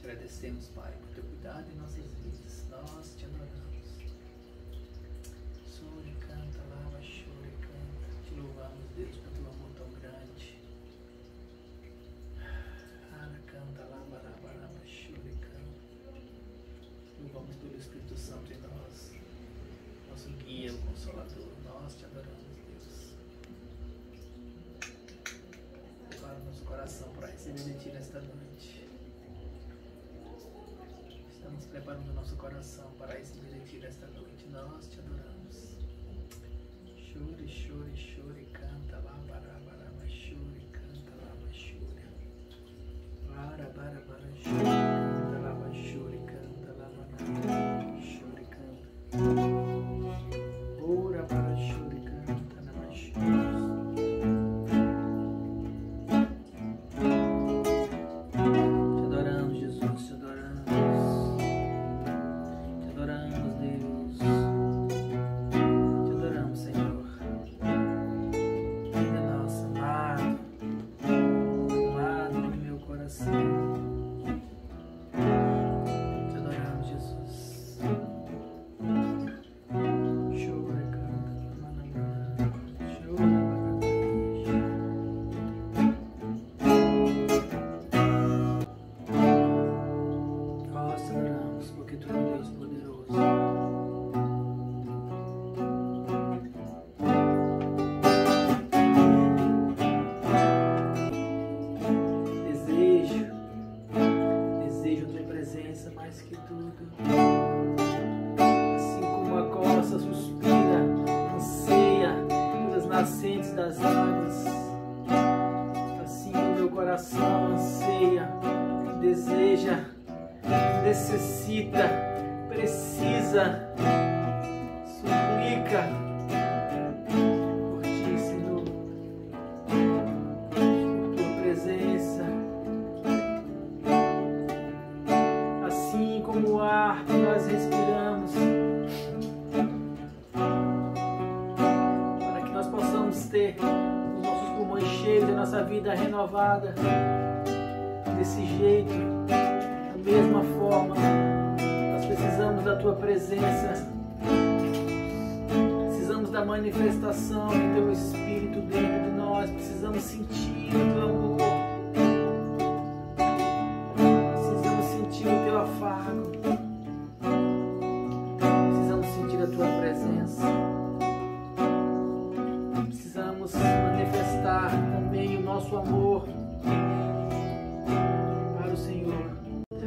Agradecemos, Pai, por teu cuidado em nossas vidas. Nós te adoramos. Sure, canta, lava, chore, canta. Te louvamos, Deus, por teu amor tão grande. Ara, canta, lava, lava, lava, chore, canta. Louvamos pelo Espírito Santo em nós, nosso guia, o Consolador. Nós te adoramos, Deus. Prepara o nosso coração para receber de ti nesta noite. Estamos preparando o nosso coração para receber de ti nesta noite. Nós te adoramos. Chore, chore, chore, canta, labarabara, chore, canta, lava, chore. Barabara, chore, canta, lava, chore, canta, lava, chore, canta. Ora, para, chore, canta, lava, chore. Das águas, assim o meu coração anseia, deseja, necessita, precisa, suplica por ti, Senhor, por tua presença, assim como o ar que nós respiramos, ter os nossos pulmões cheios, a nossa vida renovada desse jeito, da mesma forma. Nós precisamos da tua presença, precisamos da manifestação do teu Espírito dentro de nós, precisamos sentir o teu amor, precisamos sentir o teu afago, precisamos sentir a tua presença. Precisamos manifestar também o nosso amor para o Senhor. Que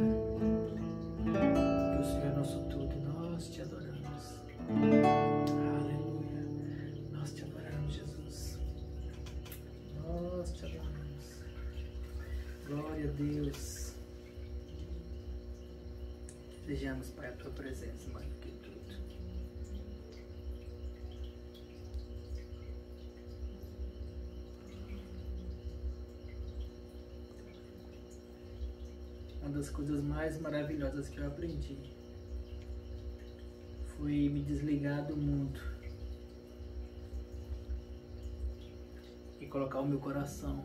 o Senhor é nosso tudo e nós te adoramos. Aleluia. Nós te adoramos, Jesus. Nós te adoramos. Glória a Deus. Desejamos, Pai, a tua presença mais do que tudo. Uma das coisas mais maravilhosas que eu aprendi foi me desligar do mundo e colocar o meu coração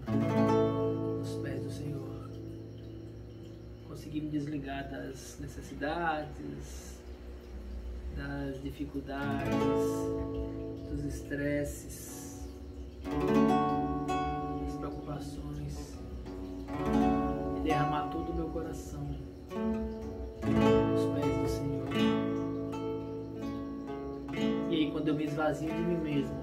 nos pés do Senhor. Consegui me desligar das necessidades, das dificuldades, dos estresses, das preocupações, e derramar todo o meu coração nos pés do Senhor. E aí, quando eu me esvazio de mim mesmo,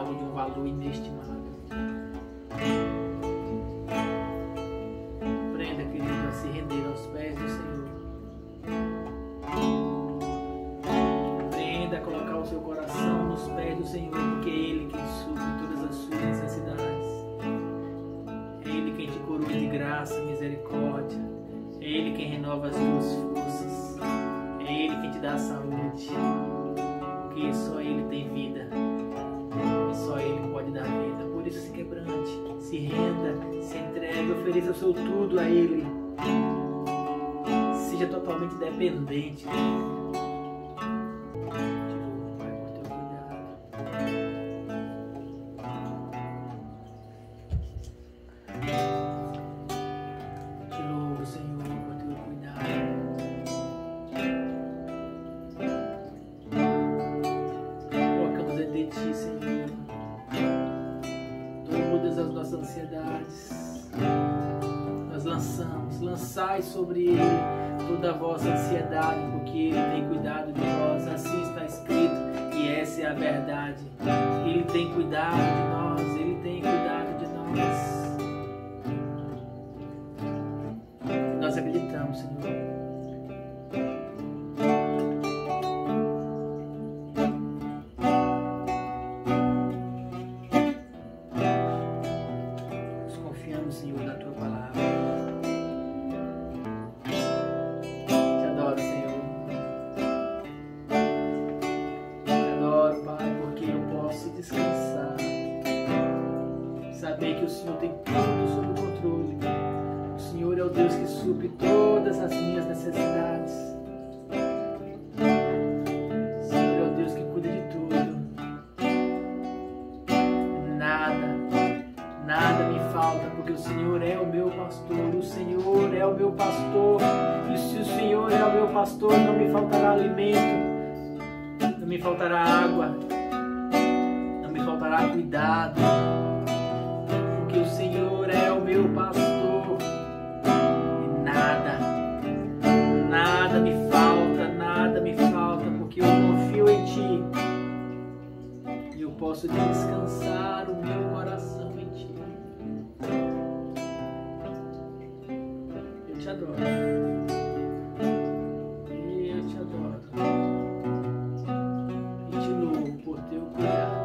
algo de um valor inestimável. Aprenda, querido, a se render aos pés do Senhor. Aprenda a colocar o seu coração nos pés do Senhor, porque é Ele quem supre todas as suas necessidades. É Ele quem te coroa de graça e misericórdia. É Ele quem renova as tuas forças. É Ele quem te dá a saúde. Porque só Ele tem vida. E só Ele pode dar vida. Por isso se quebrante, se renda, se entregue, ofereça o seu tudo a Ele. Seja totalmente dependente. Lançai sobre Ele toda a vossa ansiedade, porque Ele tem cuidado de nós. Assim está escrito, e essa é a verdade. Ele tem cuidado de nós, Ele tem cuidado de nós. Nós acreditamos, Senhor. Nós confiamos, Senhor, na Tua palavra. Saber que o Senhor tem tudo sob controle. O Senhor é o Deus que supre todas as minhas necessidades. O Senhor é o Deus que cuida de tudo. Nada me falta, porque o Senhor é o meu pastor. O Senhor é o meu pastor. E se o Senhor é o meu pastor, não me faltará alimento, não me faltará água, não me faltará cuidado. Que o Senhor é o meu pastor e nada me falta, porque eu confio em Ti e eu posso descansar o meu coração em Ti. Eu te adoro. Eu te adoro. E te louvo por Teu cuidado.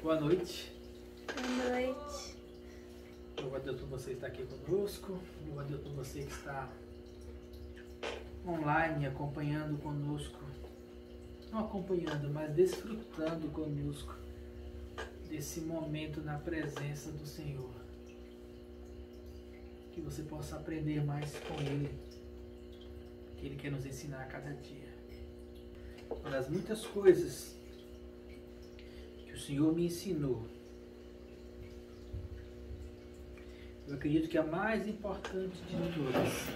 Boa noite. Boa noite. Louvo a Deus por você estar aqui conosco. Louvo a Deus por você que está online acompanhando conosco. Não acompanhando, mas desfrutando conosco desse momento na presença do Senhor. Que você possa aprender mais com Ele. Que Ele quer nos ensinar a cada dia. Uma das muitas coisas o Senhor me ensinou, eu acredito que a mais importante de todas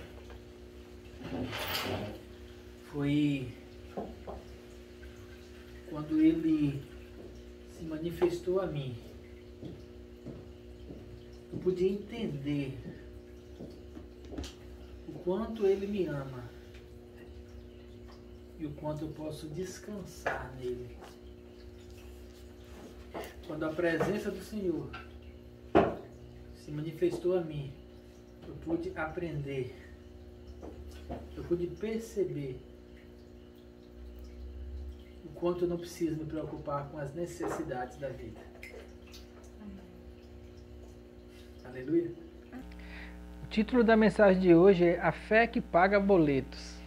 foi quando Ele se manifestou a mim. Eu pude entender o quanto Ele me ama e o quanto eu posso descansar nele. Quando a presença do Senhor se manifestou a mim, eu pude aprender, eu pude perceber o quanto eu não preciso me preocupar com as necessidades da vida. Aleluia. O título da mensagem de hoje é A Fé que Paga Boletos.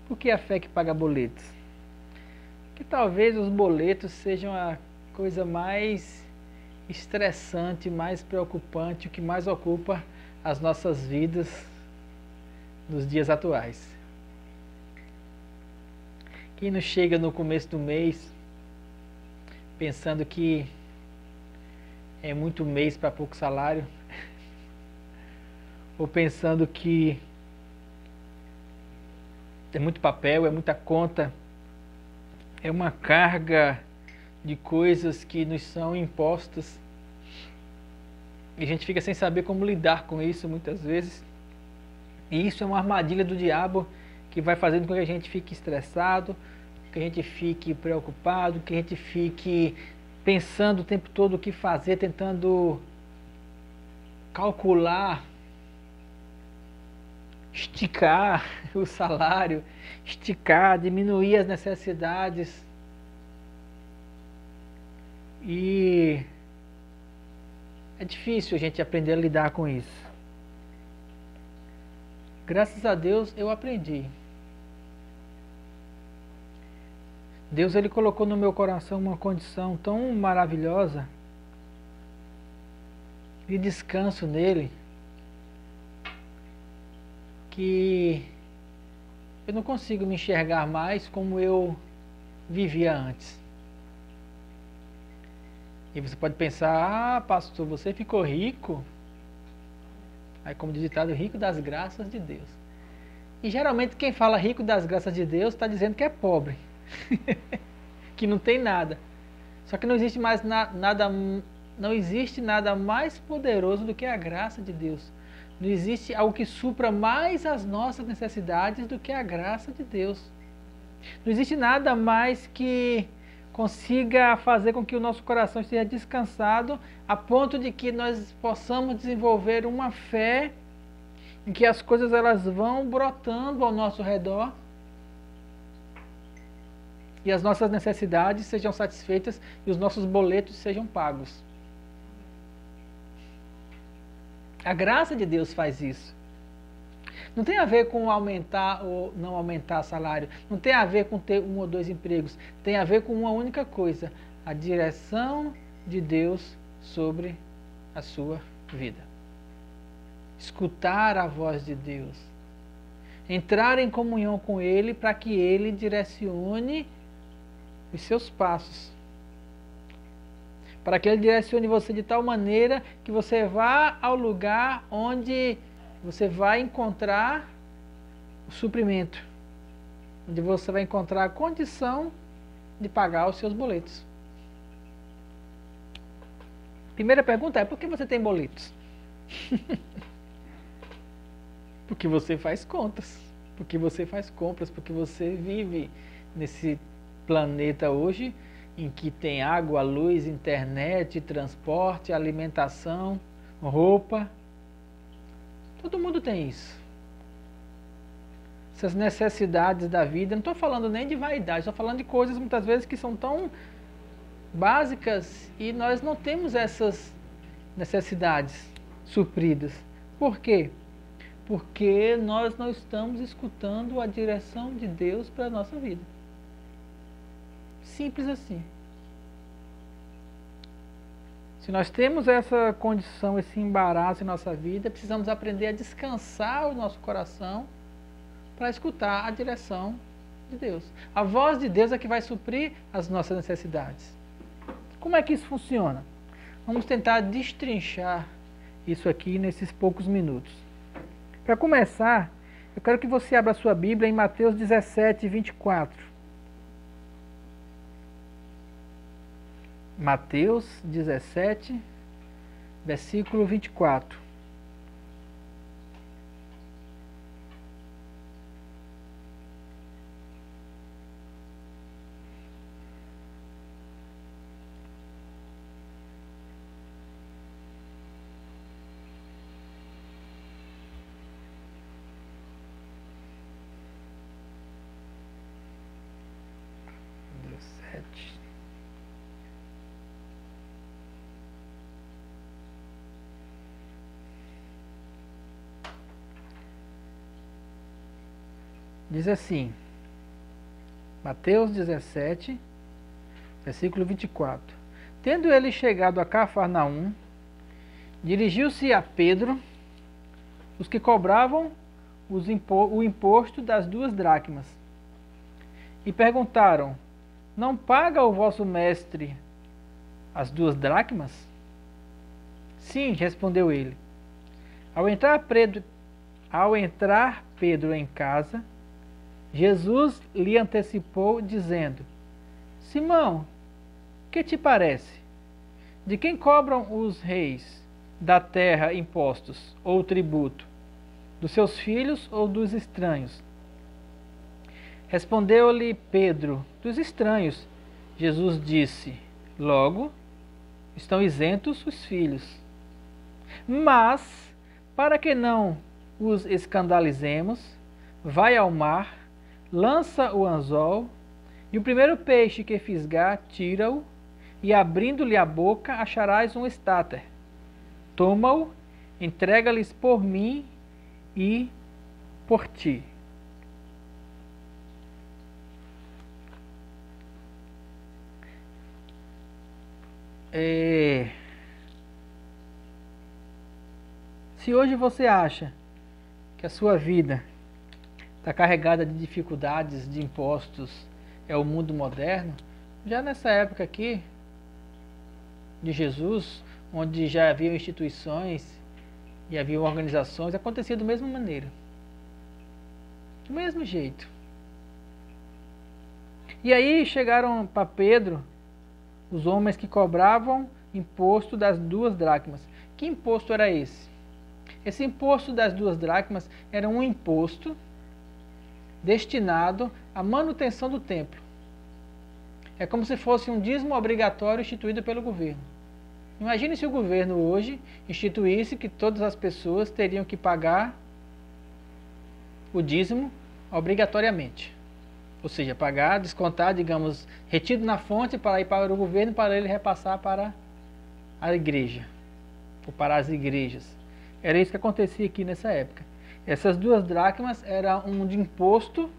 Por que a fé que paga boletos? Que talvez os boletos sejam a coisa mais estressante, mais preocupante, o que mais ocupa as nossas vidas nos dias atuais. Quem não chega no começo do mês pensando que é muito mês para pouco salário, ou pensando que é muito papel, é muita conta é uma carga de coisas que nos são impostas e a gente fica sem saber como lidar com isso muitas vezes. E isso é uma armadilha do diabo que vai fazendo com que a gente fique estressado, que a gente fique preocupado, que a gente fique pensando o tempo todo o que fazer, tentando calcular, esticar o salário, esticar, diminuir as necessidades. E é difícil a gente aprender a lidar com isso. Graças a Deus eu aprendi. Deus ele colocou no meu coração uma condição tão maravilhosa de descanso nele, que eu não consigo me enxergar mais como eu vivia antes. E você pode pensar, pastor, você ficou rico? Aí, como diz o ditado, rico das graças de Deus. E geralmente quem fala rico das graças de Deus está dizendo que é pobre. Que não tem nada. Só que não existe mais nada, não existe nada mais poderoso do que a graça de Deus. Não existe algo que supra mais as nossas necessidades do que a graça de Deus. Não existe nada mais que consiga fazer com que o nosso coração esteja descansado a ponto de que nós possamos desenvolver uma fé em que as coisas elas vão brotando ao nosso redor e as nossas necessidades sejam satisfeitas e os nossos boletos sejam pagos. A graça de Deus faz isso. Não tem a ver com aumentar ou não aumentar salário. Não tem a ver com ter 1 ou 2 empregos. Tem a ver com uma única coisa. A direção de Deus sobre a sua vida. Escutar a voz de Deus. Entrar em comunhão com Ele para que Ele direcione os seus passos. Para que Ele direcione você de tal maneira que você vá ao lugar onde você vai encontrar o suprimento, onde você vai encontrar a condição de pagar os seus boletos. Primeira pergunta é: por que você tem boletos? Porque você faz contas, porque você faz compras, porque você vive nesse planeta hoje em que tem água, luz, internet, transporte, alimentação, roupa. Todo mundo tem isso. Essas necessidades da vida. Não estou falando nem de vaidade, estou falando de coisas muitas vezes que são tão básicas e nós não temos essas necessidades supridas. Por quê? Porque nós não estamos escutando a direção de Deus para a nossa vida. Simples assim. Se nós temos essa condição, esse embaraço em nossa vida, precisamos aprender a descansar o nosso coração para escutar a direção de Deus. A voz de Deus é que vai suprir as nossas necessidades. Como é que isso funciona? Vamos tentar destrinchar isso aqui nesses poucos minutos. Para começar, eu quero que você abra a sua Bíblia em Mateus 17, 24. Mateus 17, versículo 24. Diz assim, Mateus 17, versículo 24. Tendo ele chegado a Cafarnaum, dirigiu-se a Pedro, os que cobravam o imposto das 2 dracmas, e perguntaram: não paga o vosso mestre as 2 dracmas? Sim, respondeu ele. Ao entrar Pedro em casa, Jesus lhe antecipou, dizendo: Simão, que te parece? De quem cobram os reis da terra impostos ou tributo? Dos seus filhos ou dos estranhos? Respondeu-lhe Pedro: dos estranhos. Jesus disse: logo, estão isentos os filhos. Mas, para que não os escandalizemos, vai ao mar, lança o anzol, e o primeiro peixe que fisgar, tira-o, e abrindo-lhe a boca, acharás um estáter. Toma-o, entrega-lhes por mim e por ti. Se hoje você acha que a sua vida está carregada de dificuldades, de impostos, é o mundo moderno, já nessa época aqui de Jesus, onde já haviam instituições e haviam organizações, acontecia da mesma maneira. Do mesmo jeito. E aí chegaram para Pedro os homens que cobravam imposto das 2 dracmas. Que imposto era esse? Esse imposto das 2 dracmas era um imposto destinado à manutenção do templo. É como se fosse um dízimo obrigatório instituído pelo governo. Imagine se o governo hoje instituísse que todas as pessoas teriam que pagar o dízimo obrigatoriamente. Ou seja, pagar, descontar, digamos, retido na fonte para ir para o governo, para ele repassar para a igreja, ou para as igrejas. Era isso que acontecia aqui nessa época. Essas 2 dracmas eram um de imposto,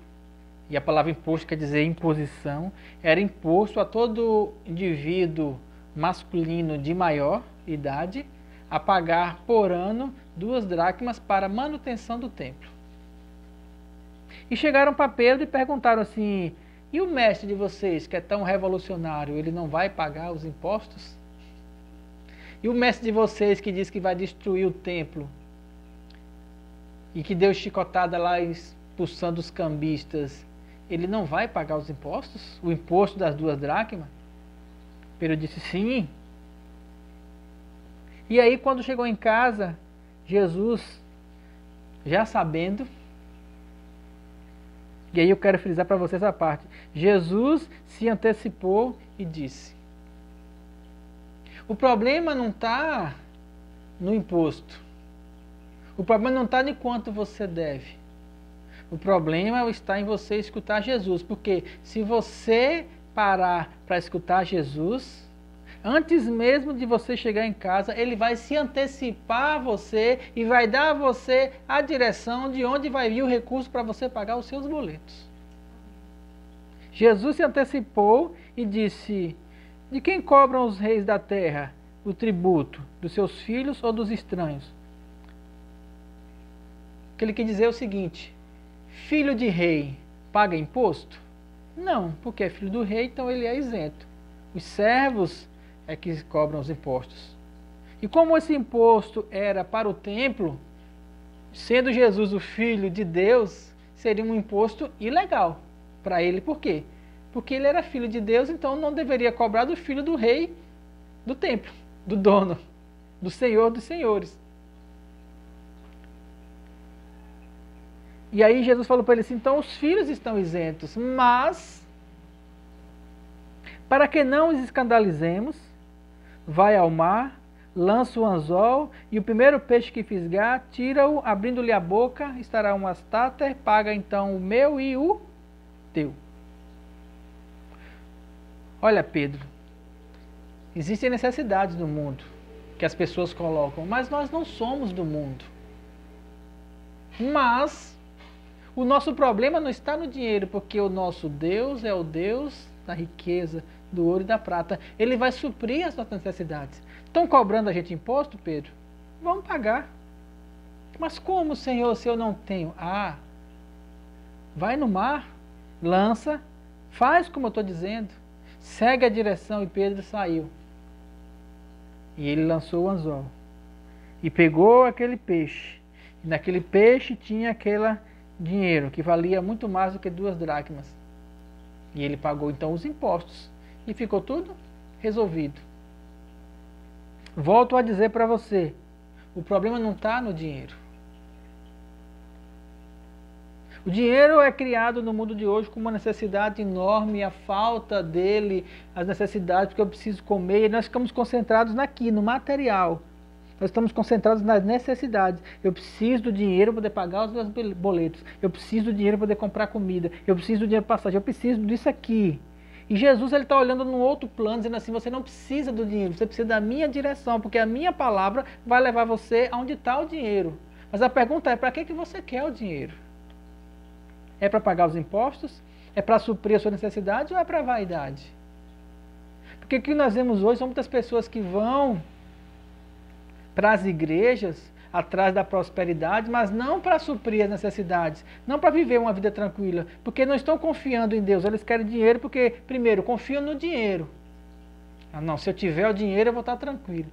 e a palavra imposto quer dizer imposição, era imposto a todo indivíduo masculino de maior idade a pagar por ano 2 dracmas para a manutenção do templo. E chegaram para Pedro e perguntaram assim: e o mestre de vocês, que é tão revolucionário, ele não vai pagar os impostos? E o mestre de vocês, que diz que vai destruir o templo e que deu chicotada lá expulsando os cambistas, ele não vai pagar os impostos? O imposto das 2 dracmas? Pedro disse sim. E aí, quando chegou em casa, Jesus, já sabendo, e aí eu quero frisar para vocês essa parte, Jesus se antecipou e disse: o problema não está no imposto, o problema não está em quanto você deve, o problema está em você escutar Jesus, porque se você parar para escutar Jesus, antes mesmo de você chegar em casa, ele vai se antecipar a você e vai dar a você a direção de onde vai vir o recurso para você pagar os seus boletos. Jesus se antecipou e disse: de quem cobram os reis da terra o tributo? Dos seus filhos ou dos estranhos? O que ele quer dizer é o seguinte: filho de rei paga imposto? Não, porque é filho do rei, então ele é isento. Os servos é que cobram os impostos. E como esse imposto era para o templo, sendo Jesus o Filho de Deus, seria um imposto ilegal para ele. Por quê? Porque ele era filho de Deus, então não deveria cobrar do filho do rei do templo, do dono, do Senhor dos senhores. E aí Jesus falou para ele assim: então os filhos estão isentos, mas para que não os escandalizemos, vai ao mar, lança o anzol, e o primeiro peixe que fisgar, tira-o, abrindo-lhe a boca, estará um estáter, paga então o meu e o teu. Olha, Pedro, existem necessidades no mundo que as pessoas colocam, mas nós não somos do mundo. Mas o nosso problema não está no dinheiro, porque o nosso Deus é o Deus da riqueza, do ouro e da prata. Ele vai suprir as nossas necessidades. Estão cobrando a gente imposto, Pedro? Vamos pagar. Mas como, Senhor, se eu não tenho? Vai no mar, lança, faz como eu estou dizendo, segue a direção. E Pedro saiu. E ele lançou o anzol. E pegou aquele peixe. E naquele peixe tinha aquele dinheiro, que valia muito mais do que 2 dracmas. E ele pagou então os impostos. E ficou tudo resolvido. Volto a dizer para você, o problema não está no dinheiro. O dinheiro é criado no mundo de hoje com uma necessidade enorme, a falta dele, as necessidades, porque eu preciso comer, e nós ficamos concentrados no material. Nós estamos concentrados nas necessidades. Eu preciso do dinheiro para poder pagar os meus boletos. Eu preciso do dinheiro para poder comprar comida. Eu preciso do dinheiro para passagem. Eu preciso disso aqui. E Jesus está olhando num outro plano, dizendo assim, você não precisa do dinheiro, você precisa da minha direção, porque a minha palavra vai levar você aonde está o dinheiro. Mas a pergunta é, para que você quer o dinheiro? É para pagar os impostos? É para suprir a sua necessidade ou é para a vaidade? Porque o que nós vemos hoje são muitas pessoas que vão para as igrejas atrás da prosperidade, mas não para suprir as necessidades, não para viver uma vida tranquila, porque não estão confiando em Deus, eles querem dinheiro porque, primeiro, confiam no dinheiro. Ah, não, se eu tiver o dinheiro eu vou estar tranquilo.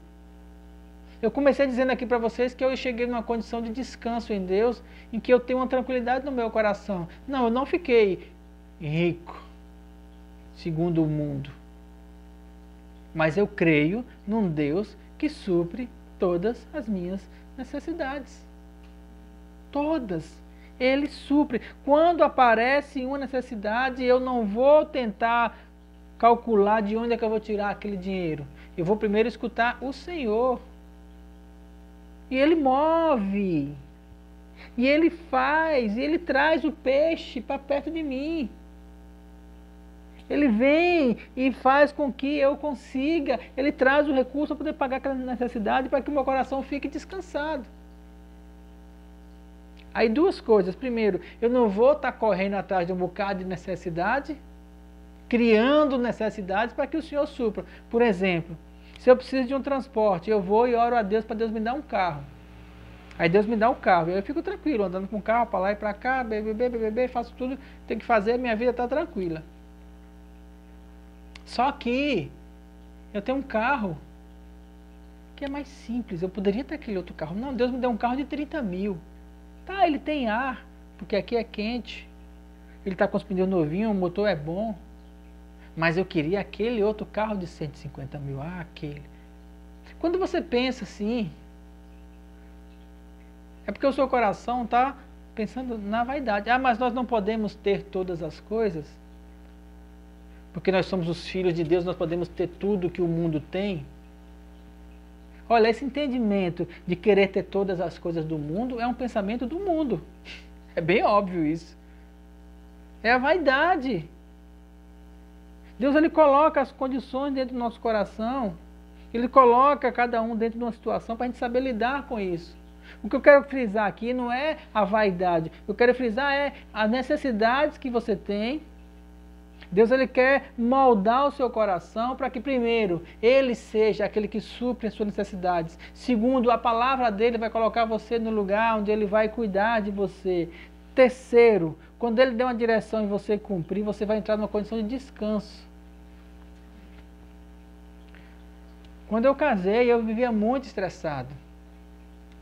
Eu comecei dizendo aqui para vocês que eu cheguei numa condição de descanso em Deus, em que eu tenho uma tranquilidade no meu coração. Não, eu não fiquei rico, segundo o mundo, mas eu creio num Deus que supre todas as minhas necessidades. Todas. Ele supre. Quando aparece uma necessidade, eu não vou tentar calcular de onde é que eu vou tirar aquele dinheiro. Eu vou primeiro escutar o Senhor. E Ele move. E Ele faz. E Ele traz o peixe para perto de mim. Ele vem e faz com que eu consiga, ele traz o recurso para poder pagar aquela necessidade, para que o meu coração fique descansado. Aí duas coisas. Primeiro, eu não vou estar correndo atrás de um bocado de necessidade, criando necessidades para que o Senhor supra. Por exemplo, se eu preciso de um transporte, eu vou e oro a Deus para Deus me dar um carro. Aí Deus me dá um carro, eu fico tranquilo, andando com o carro para lá e para cá, bebê, faço tudo, tenho que fazer, minha vida está tranquila. Só que eu tenho um carro que é mais simples. Eu poderia ter aquele outro carro. Não, Deus me deu um carro de 30 mil. Tá, ele tem ar, porque aqui é quente. Ele está com os pneus novinhos, o motor é bom. Mas eu queria aquele outro carro de 150 mil. Ah, aquele. Quando você pensa assim, é porque o seu coração está pensando na vaidade. Ah, mas nós não podemos ter todas as coisas. Porque nós somos os filhos de Deus, nós podemos ter tudo que o mundo tem. Olha, esse entendimento de querer ter todas as coisas do mundo é um pensamento do mundo. É bem óbvio isso. É a vaidade. Deus, ele coloca as condições dentro do nosso coração. Ele coloca cada um dentro de uma situação para a gente saber lidar com isso. O que eu quero frisar aqui não é a vaidade. O que eu quero frisar é as necessidades que você tem. Deus, ele quer moldar o seu coração para que, primeiro, ele seja aquele que supre as suas necessidades. Segundo, a palavra dele vai colocar você no lugar onde ele vai cuidar de você. Terceiro, quando ele der uma direção e você cumprir, você vai entrar numa condição de descanso. Quando eu casei, eu vivia muito estressado.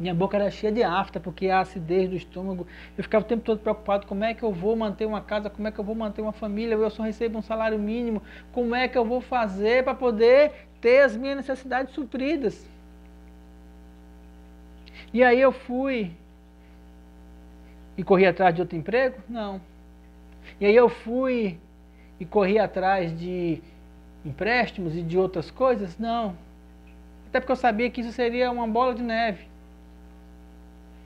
Minha boca era cheia de afta, porque a acidez do estômago. Eu ficava o tempo todo preocupado, como é que eu vou manter uma casa, como é que eu vou manter uma família, eu só recebo um salário mínimo, como é que eu vou fazer para poder ter as minhas necessidades supridas? E aí eu fui e corri atrás de outro emprego? Não. E aí eu fui e corri atrás de empréstimos e de outras coisas? Não. Até porque eu sabia que isso seria uma bola de neve.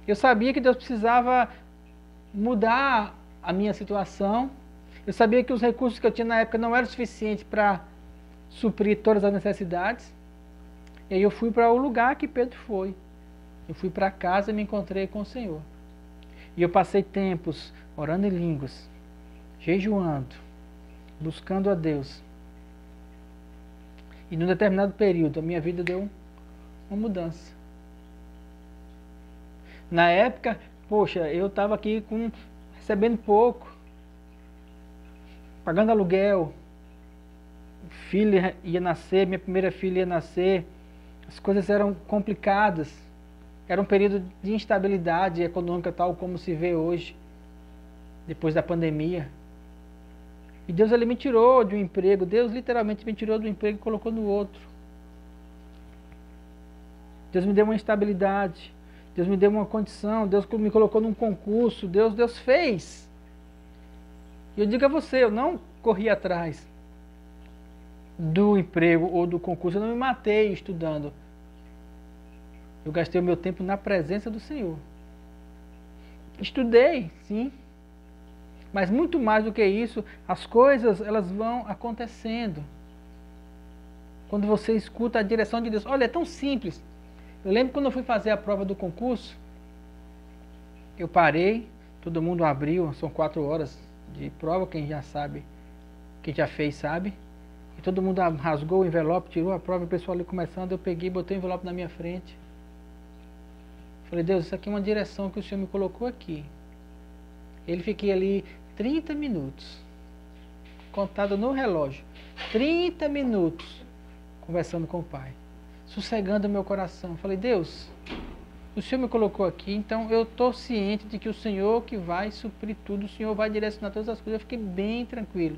Eu sabia que Deus precisava mudar a minha situação. Eu sabia que os recursos que eu tinha na época não eram suficientes para suprir todas as necessidades. E aí eu fui para o lugar que Pedro foi. Eu fui para casa e me encontrei com o Senhor. E eu passei tempos orando em línguas, jejuando, buscando a Deus. E num determinado período a minha vida deu uma mudança. Na época, poxa, eu estava aqui recebendo pouco, pagando aluguel, filha ia nascer, minha primeira filha ia nascer, as coisas eram complicadas, era um período de instabilidade econômica tal como se vê hoje, depois da pandemia. E Deus ele me tirou de um emprego, Deus literalmente me tirou do emprego e colocou no outro. Deus me deu uma estabilidade, Deus me deu uma condição, Deus me colocou num concurso, Deus fez. E eu digo a você, eu não corri atrás do emprego ou do concurso, eu não me matei estudando. Eu gastei o meu tempo na presença do Senhor. Estudei, sim. Mas muito mais do que isso, as coisas elas vão acontecendo. Quando você escuta a direção de Deus. Olha, é tão simples. Eu lembro quando eu fui fazer a prova do concurso, eu parei, todo mundo abriu, são 4 horas de prova, quem já sabe, quem já fez sabe. E todo mundo rasgou o envelope, tirou a prova, o pessoal ali começando, eu peguei, botei o envelope na minha frente. Falei, Deus, isso aqui é uma direção que o Senhor me colocou aqui. Ele fiquei ali 30 minutos, contado no relógio, 30 minutos, conversando com o Pai, sossegando o meu coração. Falei, Deus, o Senhor me colocou aqui, então eu estou ciente de que o Senhor que vai suprir tudo, o Senhor vai direcionar todas as coisas. Eu fiquei bem tranquilo.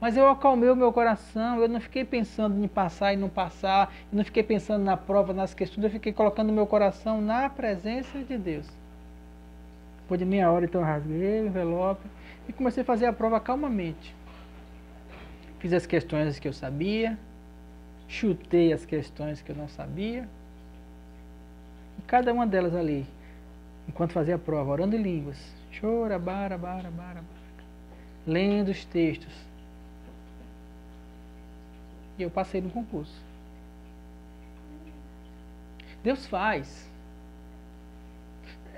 Mas eu acalmei o meu coração, eu não fiquei pensando em passar e não passar, eu não fiquei pensando na prova, nas questões, eu fiquei colocando o meu coração na presença de Deus. Depois de meia hora, então, eu rasguei o envelope e comecei a fazer a prova calmamente. Fiz as questões que eu sabia, chutei as questões que eu não sabia, e cada uma delas ali, enquanto fazia a prova, orando em línguas, lendo os textos. E eu passei no concurso. Deus faz.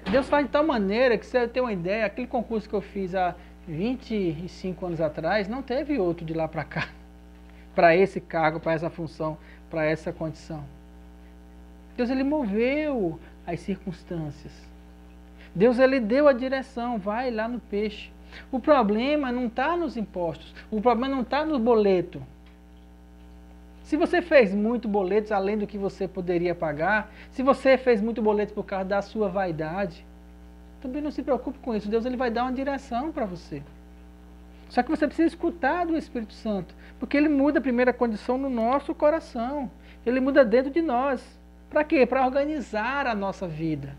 Deus faz de tal maneira que, você tem uma ideia, aquele concurso que eu fiz há 25 anos atrás, não teve outro de lá para cá. Para esse cargo, para essa função, para essa condição. Deus, ele moveu as circunstâncias. Deus, ele deu a direção, vai lá no peixe. O problema não está nos impostos, o problema não está no boleto. Se você fez muito boletos além do que você poderia pagar, se você fez muito boleto por causa da sua vaidade, também não se preocupe com isso. Deus ele vai dar uma direção para você. Só que você precisa escutar do Espírito Santo, porque ele muda a primeira condição no nosso coração. Ele muda dentro de nós. Para quê? Para organizar a nossa vida,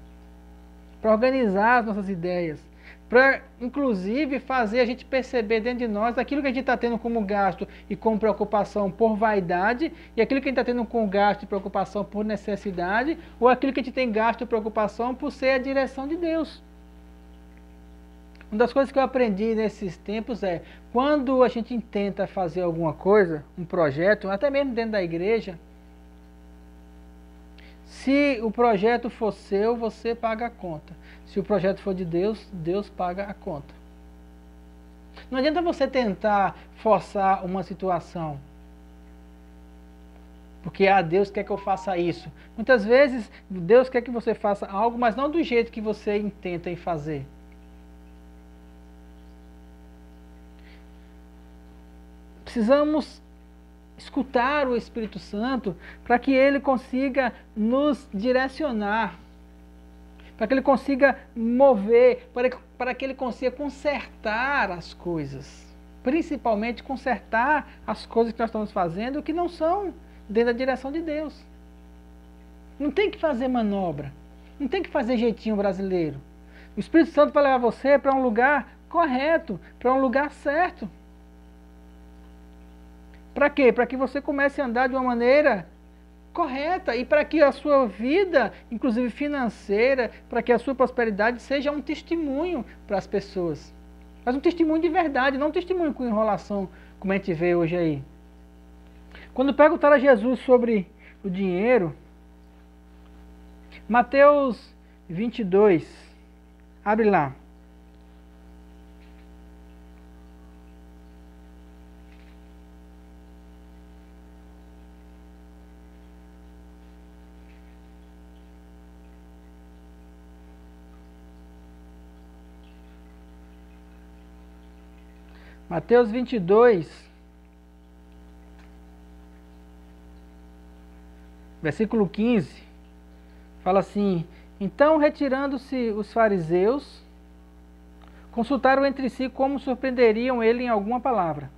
para organizar as nossas ideias, para, inclusive, fazer a gente perceber dentro de nós aquilo que a gente está tendo como gasto e como preocupação por vaidade, e aquilo que a gente está tendo como gasto e preocupação por necessidade, ou aquilo que a gente tem gasto e preocupação por ser a direção de Deus. Uma das coisas que eu aprendi nesses tempos é, quando a gente tenta fazer alguma coisa, um projeto, até mesmo dentro da igreja, se o projeto for seu, você paga a conta. Se o projeto for de Deus, Deus paga a conta. Não adianta você tentar forçar uma situação. Porque Deus quer que eu faça isso. Muitas vezes, Deus quer que você faça algo, mas não do jeito que você intenta em fazer. Precisamos escutar o Espírito Santo para que ele consiga nos direcionar, para que ele consiga mover, para que ele consiga consertar as coisas, principalmente consertar as coisas que nós estamos fazendo que não são dentro da direção de Deus. Não tem que fazer manobra, não tem que fazer jeitinho brasileiro. O Espírito Santo vai levar você para um lugar correto, para um lugar certo. Para quê? Para que você comece a andar de uma maneira correta e para que a sua vida, inclusive financeira, para que a sua prosperidade seja um testemunho para as pessoas. Mas um testemunho de verdade, não um testemunho com enrolação, como a gente vê hoje aí. Quando perguntaram a Jesus sobre o dinheiro, Mateus 22, abre lá. Mateus 22, versículo 15, fala assim: então, retirando-se os fariseus, consultaram entre si como surpreenderiam ele em alguma palavra.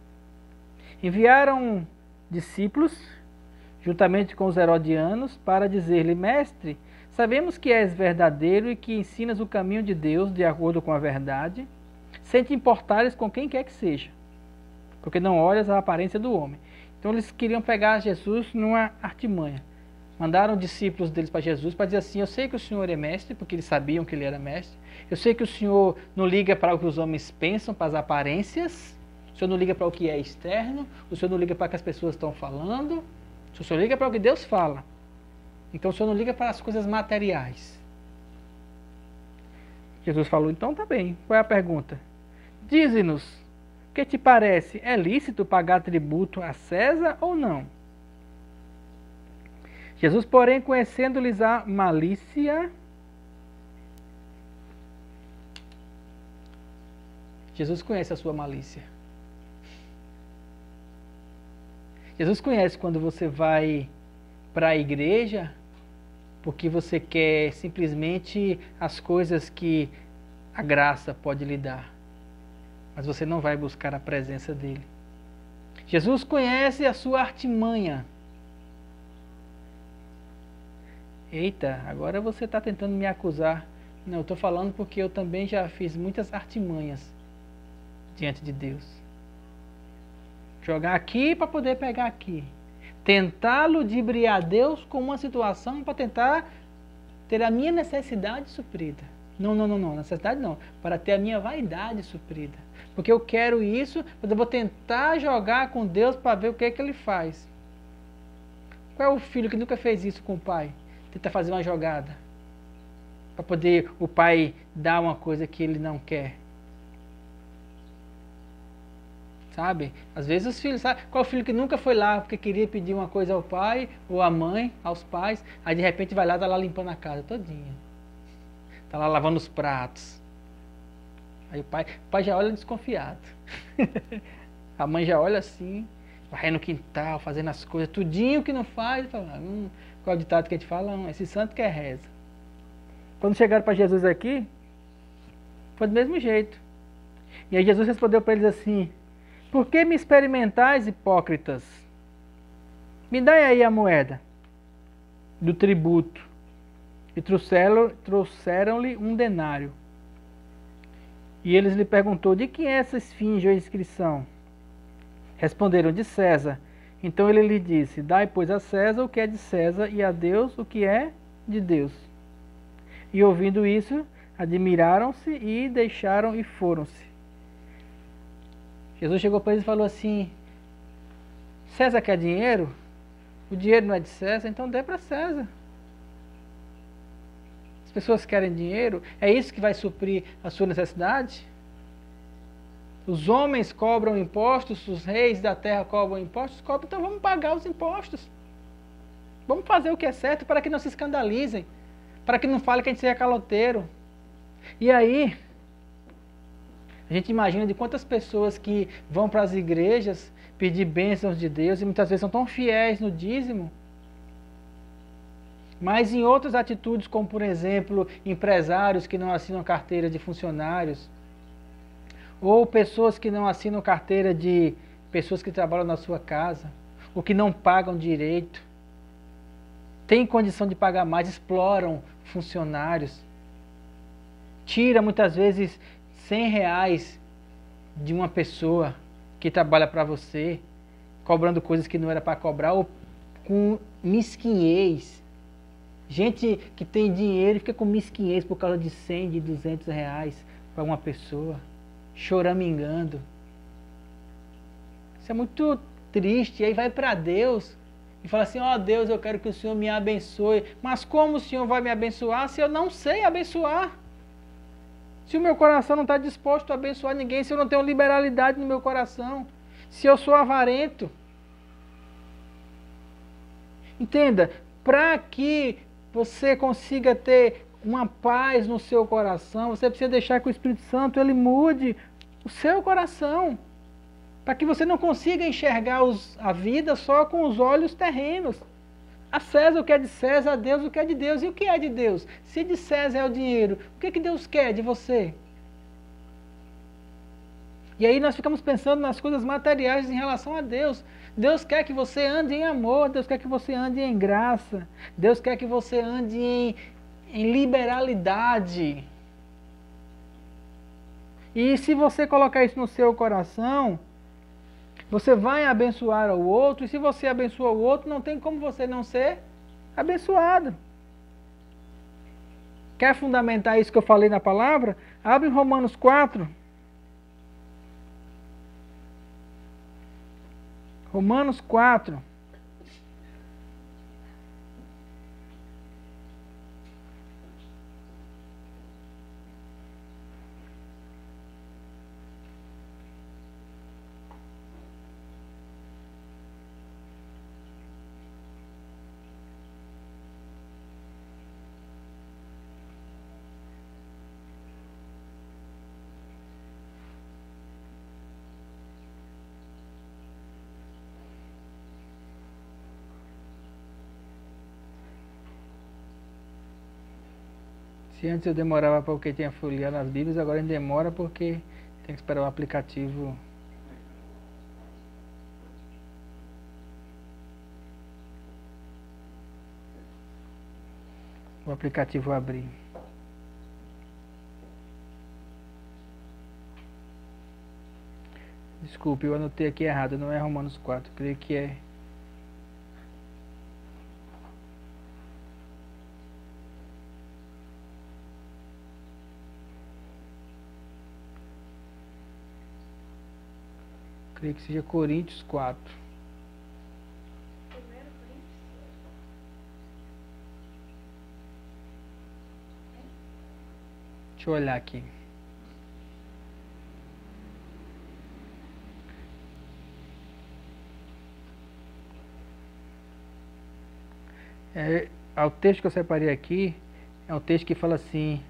Enviaram discípulos, juntamente com os herodianos, para dizer-lhe: Mestre, sabemos que és verdadeiro e que ensinas o caminho de Deus de acordo com a verdade, sem te importares com quem quer que seja, porque não olhas a aparência do homem. Então eles queriam pegar Jesus numa artimanha. Mandaram discípulos deles para Jesus para dizer assim: eu sei que o Senhor é mestre, porque eles sabiam que ele era mestre. Eu sei que o Senhor não liga para o que os homens pensam, para as aparências. O Senhor não liga para o que é externo. O Senhor não liga para o que as pessoas estão falando. O Senhor liga para o que Deus fala. Então o Senhor não liga para as coisas materiais. Jesus falou: então tá bem. Qual é a pergunta? Dize-nos, o que te parece? É lícito pagar tributo a César ou não? Jesus, porém, conhecendo-lhes a malícia, Jesus conhece a sua malícia. Jesus conhece quando você vai para a igreja porque você quer simplesmente as coisas que a graça pode lhe dar, mas você não vai buscar a presença dele. Jesus conhece a sua artimanha. Eita, agora você está tentando me acusar. Não, eu estou falando porque eu também já fiz muitas artimanhas diante de Deus. Jogar aqui para poder pegar aqui. Tentar ludibriar Deus com uma situação para tentar ter a minha necessidade suprida. Não, necessidade não. Para ter a minha vaidade suprida. Porque eu quero isso, mas eu vou tentar jogar com Deus para ver o que é que ele faz. Qual é o filho que nunca fez isso com o pai? Tenta fazer uma jogada para poder o pai dar uma coisa que ele não quer. Sabe? Às vezes os filhos, sabe? Qual filho que nunca foi lá porque queria pedir uma coisa ao pai ou à mãe, aos pais, aí de repente vai lá e tá lá limpando a casa todinha. Tá lá lavando os pratos. Aí o pai já olha desconfiado. A mãe já olha assim, vai no quintal, fazendo as coisas, tudinho que não faz, e fala: qual é o ditado que a gente fala? Esse santo quer reza. Quando chegaram para Jesus aqui, foi do mesmo jeito. E aí Jesus respondeu para eles assim: por que me experimentais, hipócritas? Me dai aí a moeda do tributo. E trouxeram-lhe um denário. E eles lhe perguntou: de quem é essa esfinge ou inscrição? Responderam: de César. Então ele lhe disse: dai, pois, a César o que é de César, e a Deus o que é de Deus. E ouvindo isso, admiraram-se e deixaram e foram-se. Jesus chegou para eles e falou assim: César quer dinheiro? O dinheiro não é de César, então dê para César. As pessoas querem dinheiro? É isso que vai suprir a sua necessidade? Os homens cobram impostos, os reis da terra cobram impostos, então vamos pagar os impostos. Vamos fazer o que é certo para que não se escandalizem, para que não falem que a gente seja caloteiro. E aí, a gente imagina de quantas pessoas que vão para as igrejas pedir bênçãos de Deus e muitas vezes são tão fiéis no dízimo, mas em outras atitudes, como por exemplo, empresários que não assinam carteira de funcionários, ou pessoas que não assinam carteira de pessoas que trabalham na sua casa, ou que não pagam direito, têm condição de pagar mais, exploram funcionários, tira muitas vezes R$100 de uma pessoa que trabalha para você, cobrando coisas que não era para cobrar, ou com mesquinhez. Gente que tem dinheiro e fica com mesquinhez por causa de 100, de R$200 para uma pessoa, choramingando. Isso é muito triste. E aí vai para Deus e fala assim: ó Deus, eu quero que o Senhor me abençoe. Mas como o Senhor vai me abençoar se eu não sei abençoar? Se o meu coração não está disposto a abençoar ninguém, se eu não tenho liberalidade no meu coração, se eu sou avarento. Entenda, para que você consiga ter uma paz no seu coração, você precisa deixar que o Espírito Santo ele mude o seu coração, para que você não consiga enxergar a vida só com os olhos terrenos. A César o que é de César, a Deus o que é de Deus. E o que é de Deus? Se de César é o dinheiro, o que Deus quer de você? E aí nós ficamos pensando nas coisas materiais em relação a Deus. Deus quer que você ande em amor, Deus quer que você ande em graça, Deus quer que você ande em liberalidade. E se você colocar isso no seu coração, você vai abençoar o outro, e se você abençoa o outro, não tem como você não ser abençoado. Quer fundamentar isso que eu falei na palavra? Abre em Romanos 4. Romanos 4. Se antes eu demorava porque tinha folheado as Bíblias, agora demora porque tem que esperar o aplicativo. O aplicativo abrir. Desculpe, eu anotei aqui errado, não é Romanos 4, creio que é. Creio que seja Coríntios 4. Deixa eu olhar aqui. O texto que eu separei aqui é um texto que fala assim: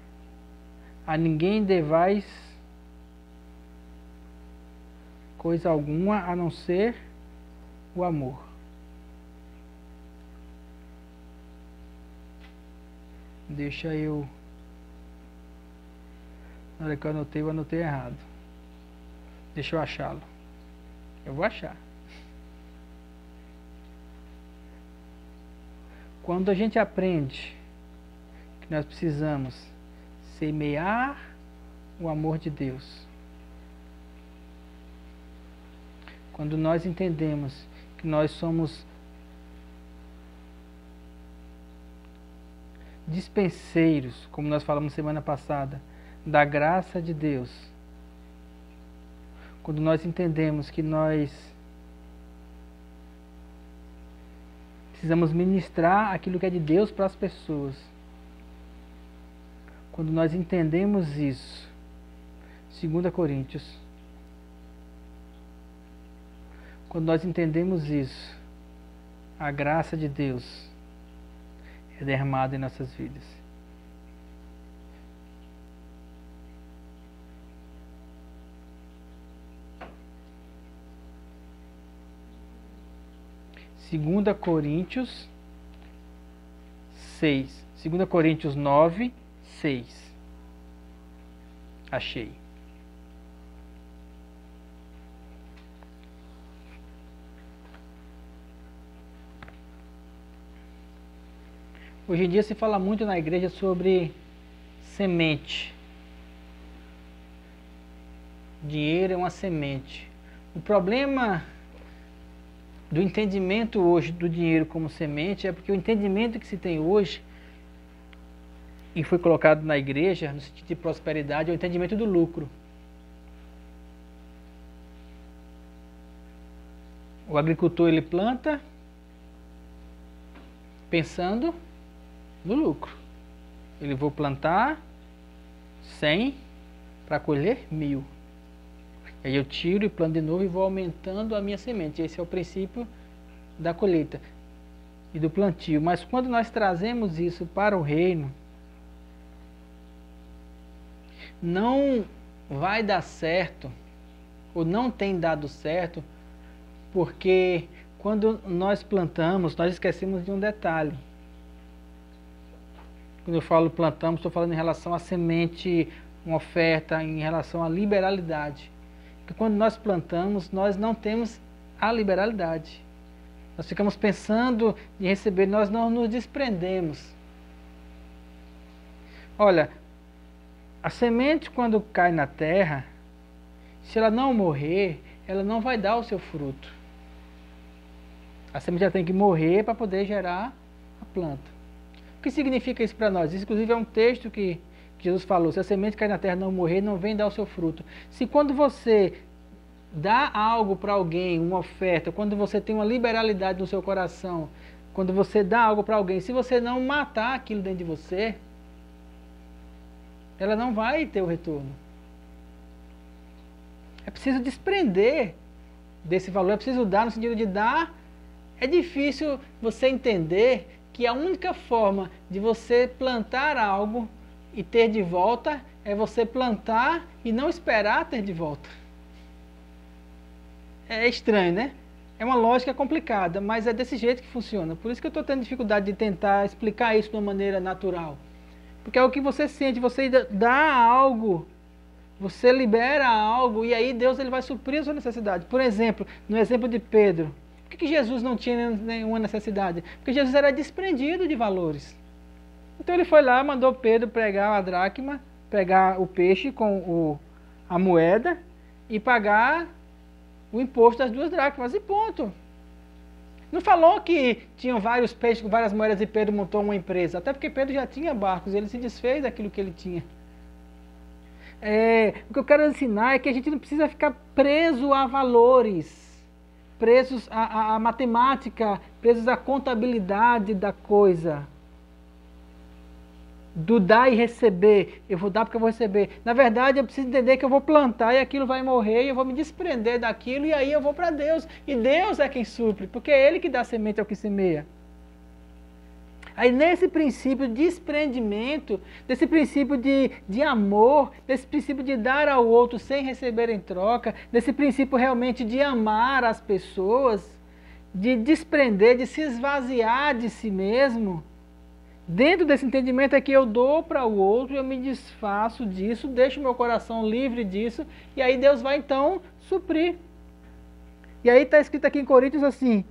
a ninguém devais coisa alguma a não ser o amor. Deixa eu... Na hora que eu anotei errado. Deixa eu achá-lo. Eu vou achar. Quando a gente aprende que nós precisamos semear o amor de Deus, quando nós entendemos que nós somos dispenseiros, como nós falamos semana passada, da graça de Deus, quando nós entendemos que nós precisamos ministrar aquilo que é de Deus para as pessoas, quando nós entendemos isso, 2 Coríntios, quando nós entendemos isso, a graça de Deus é derramada em nossas vidas. Segunda Coríntios 6. 2 Coríntios 9, 6. Achei. Hoje em dia se fala muito na igreja sobre semente. Dinheiro é uma semente. O problema do entendimento hoje do dinheiro como semente é porque o entendimento que se tem hoje e foi colocado na igreja no sentido de prosperidade é o entendimento do lucro. O agricultor ele planta pensando no lucro. Ele vou plantar 100 para colher 1000. Aí eu tiro e planto de novo e vou aumentando a minha semente. Esse é o princípio da colheita e do plantio. Mas quando nós trazemos isso para o reino, não vai dar certo, ou não tem dado certo, porque quando nós plantamos, nós esquecemos de um detalhe. Quando eu falo plantamos, estou falando em relação à semente, uma oferta, em relação à liberalidade. Porque quando nós plantamos, nós não temos a liberalidade. Nós ficamos pensando em receber, nós não nos desprendemos. Olha, a semente quando cai na terra, se ela não morrer, ela não vai dar o seu fruto. A semente já tem que morrer para poder gerar a planta. O que significa isso para nós? Isso, inclusive, é um texto que Jesus falou: se a semente cair na terra e não morrer, não vem dar o seu fruto. Se quando você dá algo para alguém, uma oferta, quando você tem uma liberalidade no seu coração, quando você dá algo para alguém, se você não matar aquilo dentro de você, ela não vai ter o retorno. É preciso desprender desse valor, é preciso dar no sentido de dar. É difícil você entender que a única forma de você plantar algo e ter de volta é você plantar e não esperar ter de volta. É estranho, né? É uma lógica complicada, mas é desse jeito que funciona. Por isso que eu estou tendo dificuldade de tentar explicar isso de uma maneira natural. Porque é o que você sente, você dá algo, você libera algo e aí Deus ele vai suprir a sua necessidade. Por exemplo, no exemplo de Pedro, por que Jesus não tinha nenhuma necessidade? Porque Jesus era desprendido de valores. Então ele foi lá, mandou Pedro pegar a dracma, pegar o peixe com a moeda e pagar o imposto das 2 dracmas e ponto. Não falou que tinham vários peixes com várias moedas e Pedro montou uma empresa. Até porque Pedro já tinha barcos, ele se desfez daquilo que ele tinha. O que eu quero ensinar é que a gente não precisa ficar preso a valores, presos à matemática, presos à contabilidade da coisa. Do dar e receber. Eu vou dar porque eu vou receber. Na verdade, eu preciso entender que eu vou plantar e aquilo vai morrer, e eu vou me desprender daquilo, e aí eu vou para Deus. E Deus é quem supre, porque é Ele que dá semente ao que semeia. Aí nesse princípio de desprendimento, desse princípio de amor, desse princípio de dar ao outro sem receber em troca, desse princípio realmente de amar as pessoas, de desprender, de se esvaziar de si mesmo, dentro desse entendimento é que eu dou para o outro, eu me desfaço disso, deixo meu coração livre disso, e aí Deus vai então suprir. E aí está escrito aqui em Coríntios assim: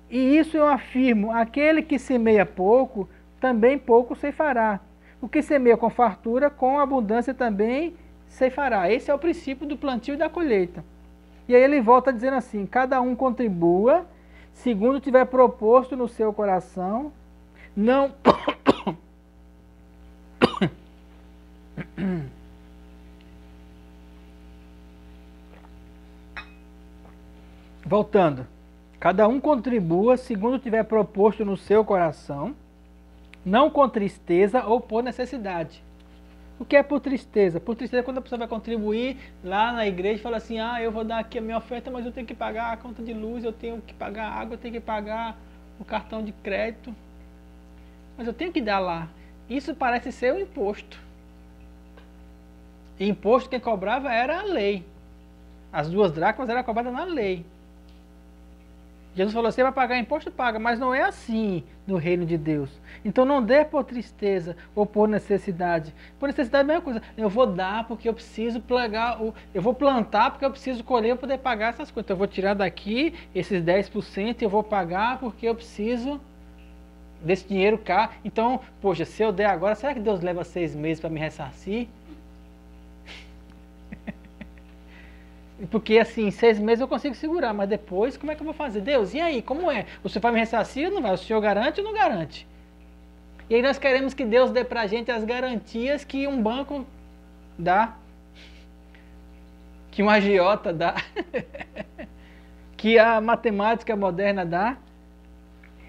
e isso eu afirmo, aquele que semeia pouco, também pouco ceifará. O que semeia com fartura, com abundância também ceifará. Esse é o princípio do plantio e da colheita. E aí ele volta dizendo assim: cada um contribua, segundo tiver proposto no seu coração, não... Voltando. Cada um contribua segundo tiver proposto no seu coração, não com tristeza ou por necessidade. O que é por tristeza? Por tristeza é quando a pessoa vai contribuir lá na igreja e fala assim: eu vou dar aqui a minha oferta, mas eu tenho que pagar a conta de luz, eu tenho que pagar a água, eu tenho que pagar o cartão de crédito. Mas eu tenho que dar lá. Isso parece ser um imposto. E imposto quem cobrava era a lei. As 2 dracmas eram cobradas na lei. Jesus falou: você vai pagar imposto, paga, mas não é assim no reino de Deus. Então não dê por tristeza ou por necessidade. Por necessidade é a mesma coisa. Eu vou dar porque eu preciso eu vou plantar porque eu preciso colher para poder pagar essas coisas. Então eu vou tirar daqui esses 10% e eu vou pagar porque eu preciso desse dinheiro cá. Então, poxa, se eu der agora, será que Deus leva 6 meses para me ressarcir? Porque assim, 6 meses eu consigo segurar, mas depois como é que eu vou fazer? Deus, e aí, como é? O Senhor vai me ressarcir ou não vai? O Senhor garante ou não garante? E aí nós queremos que Deus dê pra gente as garantias que um banco dá, que um agiota dá, que a matemática moderna dá.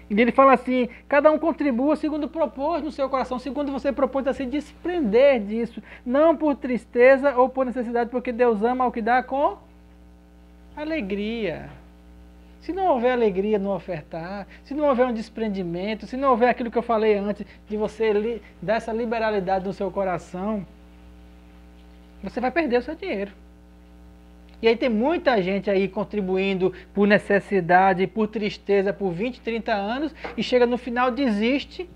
E ele fala assim: cada um contribua segundo propôs no seu coração, segundo você propôs a se desprender disso, não por tristeza ou por necessidade, porque Deus ama o que dá com alegria. Se não houver alegria no ofertar, se não houver um desprendimento, se não houver aquilo que eu falei antes, de você dar essa liberalidade no seu coração, você vai perder o seu dinheiro. E aí tem muita gente aí contribuindo por necessidade, por tristeza, por 20, 30 anos, e chega no final, desiste,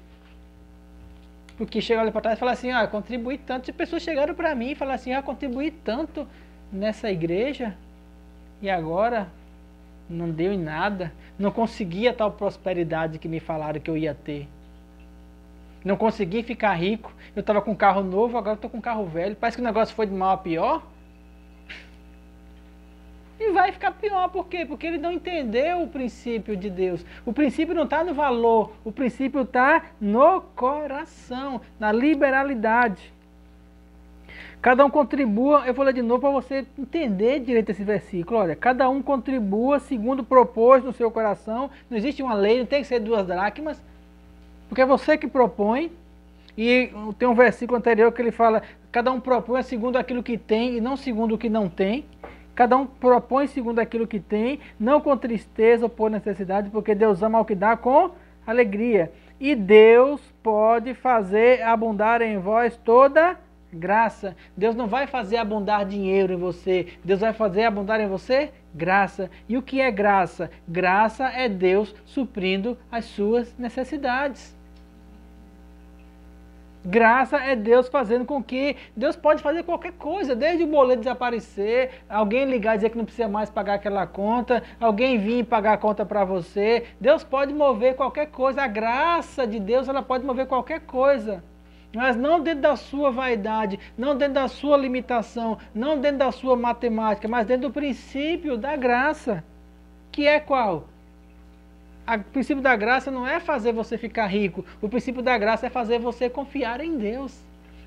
porque chega ali para trás e fala assim: contribuí tanto. E pessoas chegaram para mim e falaram assim: contribuí tanto, nessa igreja e agora não deu em nada, não consegui a tal prosperidade que me falaram que eu ia ter. Não consegui ficar rico, eu estava com um carro novo, agora estou com um carro velho, parece que o negócio foi de mal a pior. E vai ficar pior, por quê? Porque ele não entendeu o princípio de Deus. O princípio não está no valor, o princípio está no coração, na liberalidade. Cada um contribua, eu vou ler de novo para você entender direito esse versículo. Olha, cada um contribua segundo propôs no seu coração. Não existe uma lei, não tem que ser 2 dracmas, porque é você que propõe. E tem um versículo anterior que ele fala, cada um propõe segundo aquilo que tem e não segundo o que não tem. Cada um propõe segundo aquilo que tem, não com tristeza ou por necessidade, porque Deus ama o que dá com alegria. E Deus pode fazer abundar em vós toda graça. Deus não vai fazer abundar dinheiro em você, Deus vai fazer abundar em você graça. E o que é graça? Graça é Deus suprindo as suas necessidades. Graça é Deus fazendo com que... Deus pode fazer qualquer coisa, desde o boleto desaparecer, alguém ligar e dizer que não precisa mais pagar aquela conta, alguém vir pagar a conta para você. Deus pode mover qualquer coisa, a graça de Deus ela pode mover qualquer coisa. Mas não dentro da sua vaidade, não dentro da sua limitação, não dentro da sua matemática, mas dentro do princípio da graça. Que é qual? O princípio da graça não é fazer você ficar rico. O princípio da graça é fazer você confiar em Deus.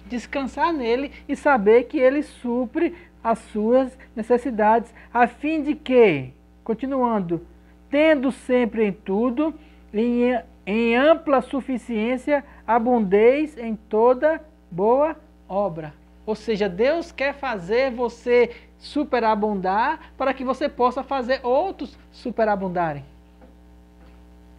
Descansar nele e saber que ele supre as suas necessidades. A fim de que, continuando, tendo sempre em tudo, em ampla suficiência, abundeis em toda boa obra. Ou seja, Deus quer fazer você superabundar para que você possa fazer outros superabundarem.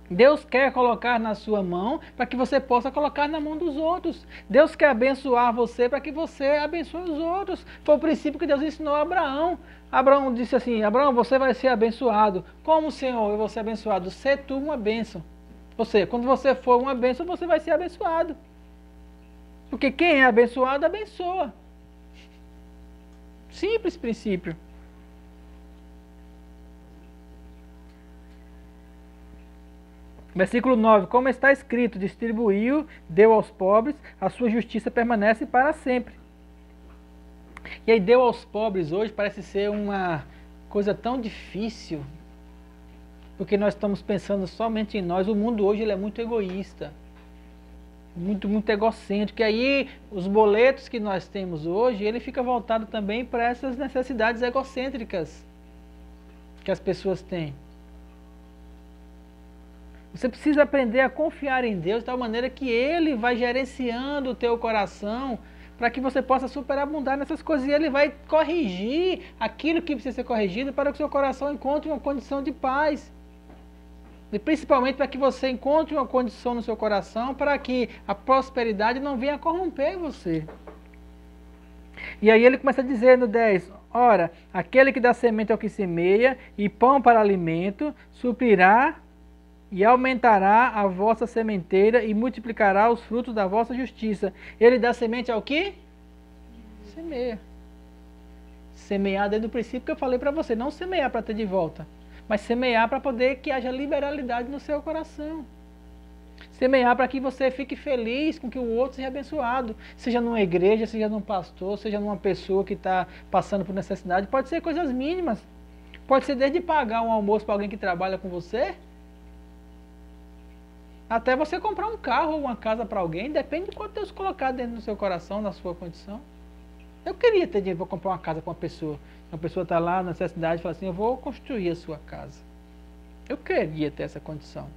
Deus quer colocar na sua mão para que você possa colocar na mão dos outros. Deus quer abençoar você para que você abençoe os outros. Foi o princípio que Deus ensinou a Abraão. Abraão disse assim, Abraão, você vai ser abençoado. Como, Senhor, eu vou ser abençoado? Sê tu uma bênção. Ou seja, quando você for uma bênção, você vai ser abençoado. Porque quem é abençoado, abençoa. Simples princípio. Versículo 9, como está escrito, distribuiu, deu aos pobres, a sua justiça permanece para sempre. E aí deu aos pobres hoje parece ser uma coisa tão difícil, porque nós estamos pensando somente em nós. O mundo hoje ele é muito egoísta, muito egocêntrico, e aí os boletos que nós temos hoje, ele fica voltado também para essas necessidades egocêntricas que as pessoas têm. Você precisa aprender a confiar em Deus de tal maneira que Ele vai gerenciando o teu coração para que você possa superabundar nessas coisas. E Ele vai corrigir aquilo que precisa ser corrigido para que o seu coração encontre uma condição de paz. E principalmente para que você encontre uma condição no seu coração para que a prosperidade não venha corromper você. E aí ele começa a dizer no 10, ora, aquele que dá semente ao que semeia e pão para alimento, suprirá e aumentará a vossa sementeira e multiplicará os frutos da vossa justiça. Ele dá semente ao que? Semeia. Semear dentro do princípio que eu falei para você. Não semear para ter de volta, mas semear para poder que haja liberalidade no seu coração. Semear para que você fique feliz com que o outro seja abençoado. Seja numa igreja, seja num pastor, seja numa pessoa que está passando por necessidade. Pode ser coisas mínimas. Pode ser desde pagar um almoço para alguém que trabalha com você, até você comprar um carro ou uma casa para alguém, depende de quanto Deus colocar dentro do seu coração, na sua condição. Eu queria ter dinheiro para comprar uma casa para uma pessoa. Uma pessoa está lá na necessidade e fala assim, eu vou construir a sua casa. Eu queria ter essa condição.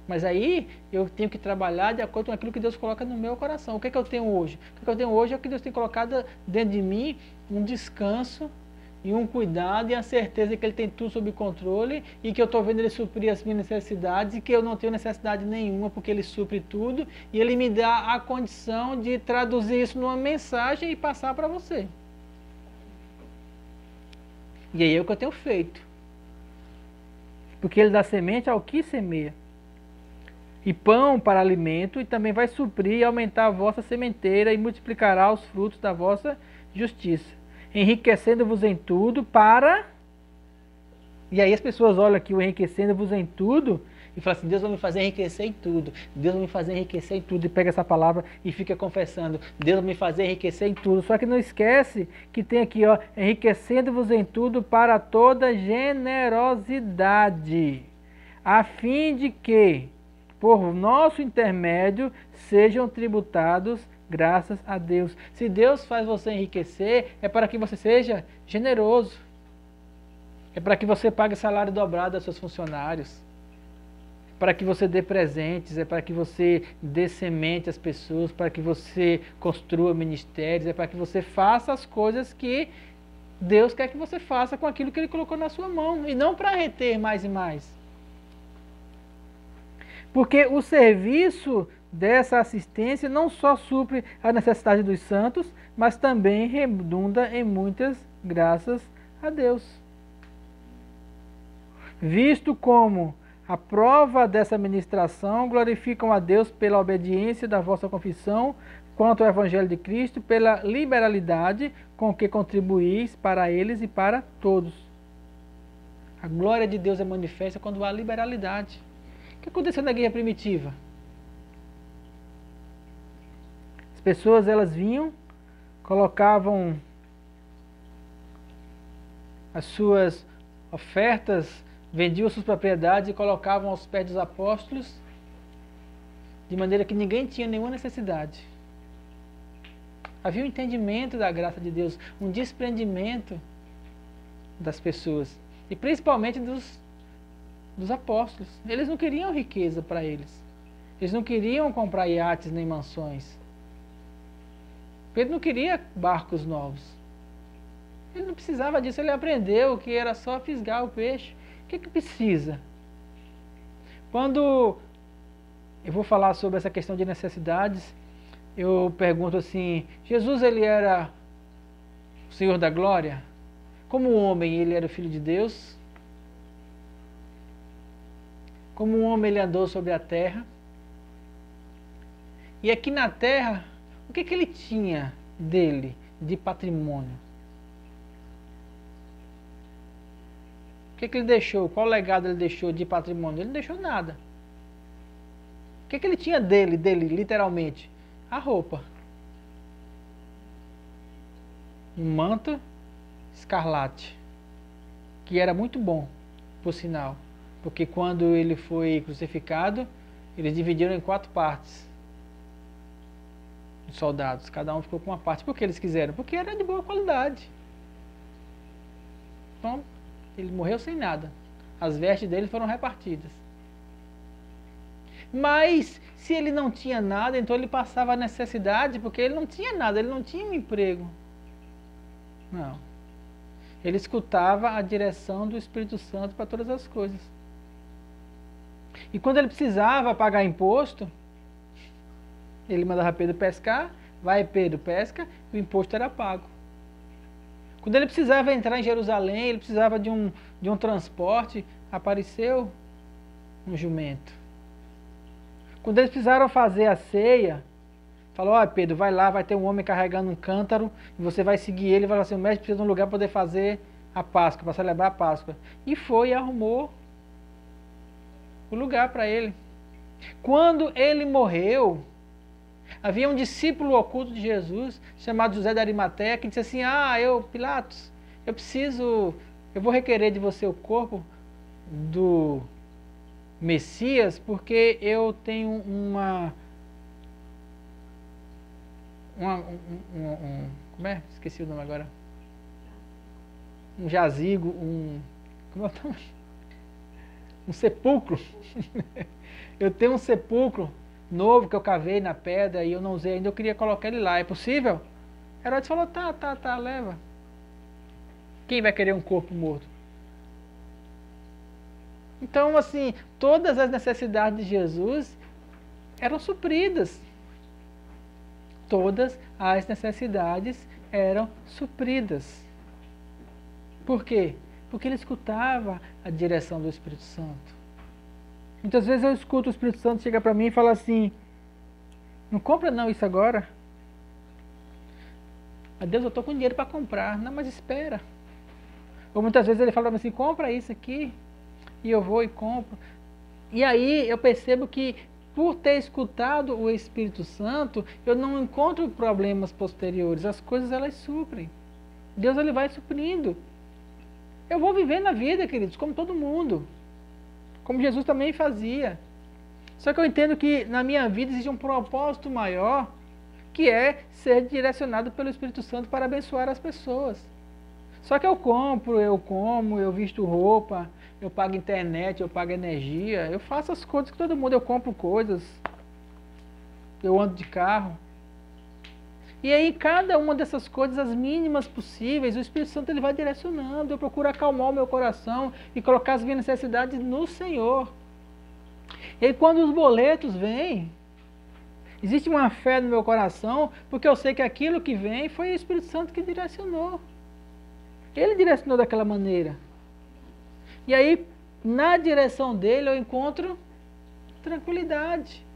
Mas aí eu tenho que trabalhar de acordo com aquilo que Deus coloca no meu coração. O que é que eu tenho hoje? O que eu tenho hoje é o que Deus tem colocado dentro de mim, um descanso, e um cuidado e a certeza que Ele tem tudo sob controle e que eu estou vendo Ele suprir as minhas necessidades e que eu não tenho necessidade nenhuma porque Ele supre tudo e Ele me dá a condição de traduzir isso numa mensagem e passar para você. E aí é o que eu tenho feito. Porque Ele dá semente ao que semeia. E pão para alimento e também vai suprir e aumentar a vossa sementeira e multiplicará os frutos da vossa justiça, enriquecendo-vos em tudo para... E aí as pessoas olham aqui o enriquecendo-vos em tudo e falam assim, Deus vai me fazer enriquecer em tudo, Deus vai me fazer enriquecer em tudo, e pega essa palavra e fica confessando, Deus vai me fazer enriquecer em tudo. Só que não esquece que tem aqui, ó, enriquecendo-vos em tudo para toda generosidade, a fim de que, por nosso intermédio, sejam tributados graças a Deus. Se Deus faz você enriquecer, é para que você seja generoso. É para que você pague salário dobrado aos seus funcionários. Para que você dê presentes, é para que você dê semente às pessoas, para que você construa ministérios, é para que você faça as coisas que Deus quer que você faça com aquilo que Ele colocou na sua mão, e não para reter mais e mais. Porque o serviço dessa assistência não só supre a necessidade dos santos, mas também redunda em muitas graças a Deus. Visto como a prova dessa ministração glorificam a Deus pela obediência da vossa confissão quanto ao Evangelho de Cristo, pela liberalidade com que contribuís para eles e para todos. A glória de Deus é manifesta quando há liberalidade. O que aconteceu na igreja primitiva? As pessoas, elas vinham, colocavam as suas ofertas, vendiam suas propriedades e colocavam aos pés dos apóstolos, de maneira que ninguém tinha nenhuma necessidade. Havia um entendimento da graça de Deus, um desprendimento das pessoas, e principalmente dos apóstolos. Eles não queriam riqueza para eles. Eles não queriam comprar iates nem mansões. Pedro não queria barcos novos. Ele não precisava disso, ele aprendeu que era só fisgar o peixe. O que precisa? Quando eu vou falar sobre essa questão de necessidades, eu pergunto assim, Jesus, ele era o Senhor da glória? Como homem, ele era o Filho de Deus? Como um homem, ele andou sobre a terra? E aqui na terra, o que ele tinha dele, de patrimônio? O que ele deixou? Qual legado ele deixou de patrimônio? Ele não deixou nada. O que ele tinha dele, literalmente? A roupa. Um manto escarlate, que era muito bom, por sinal, porque quando ele foi crucificado, eles dividiram em 4 partes. Os soldados, cada um ficou com uma parte. Por que eles quiseram? Porque era de boa qualidade. Então, ele morreu sem nada. As vestes dele foram repartidas. Mas, se ele não tinha nada, então ele passava a necessidade, porque ele não tinha nada, ele não tinha um emprego. Não. Ele escutava a direção do Espírito Santo para todas as coisas. E quando ele precisava pagar imposto, ele mandava Pedro pescar, vai Pedro pesca, e o imposto era pago. Quando ele precisava entrar em Jerusalém, ele precisava de um transporte, apareceu um jumento. Quando eles precisaram fazer a ceia, falou, ó Pedro, vai lá, vai ter um homem carregando um cântaro, e você vai seguir ele e vai falar assim, o mestre precisa de um lugar para poder fazer a Páscoa, para celebrar a Páscoa. E foi e arrumou o lugar para ele. Quando ele morreu, havia um discípulo oculto de Jesus, chamado José de Arimateia, que disse assim, Pilatos, eu vou requerer de você o corpo do Messias, porque eu tenho como é? Esqueci o nome agora. Um jazigo, como é o nome? Um sepulcro. Eu tenho um sepulcro novo que eu cavei na pedra e eu não usei ainda, eu queria colocar ele lá. É possível? Herodes falou, tá, leva. Quem vai querer um corpo morto? Então, assim, todas as necessidades de Jesus eram supridas. Todas as necessidades eram supridas. Por quê? Porque ele escutava a direção do Espírito Santo. Muitas vezes eu escuto o Espírito Santo chegar para mim e falar assim, não compra não isso agora. Ah, Deus, eu estou com dinheiro para comprar. Não, mas espera. Ou muitas vezes ele fala para mim assim, compra isso aqui. E eu vou e compro. E aí eu percebo que por ter escutado o Espírito Santo, eu não encontro problemas posteriores. As coisas elas suprem. Deus ele vai suprindo. Eu vou viver na vida, queridos, como todo mundo. Como Jesus também fazia. Só que eu entendo que na minha vida existe um propósito maior, que é ser direcionado pelo Espírito Santo para abençoar as pessoas. Só que eu compro, eu como, eu visto roupa, eu pago internet, eu pago energia, eu faço as coisas que todo mundo, eu compro coisas, eu ando de carro. E aí cada uma dessas coisas, as mínimas possíveis, o Espírito Santo ele vai direcionando, eu procuro acalmar o meu coração e colocar as minhas necessidades no Senhor. E aí quando os boletos vêm, existe uma fé no meu coração, porque eu sei que aquilo que vem foi o Espírito Santo que direcionou. Ele direcionou daquela maneira. E aí, na direção dele, eu encontro tranquilidade.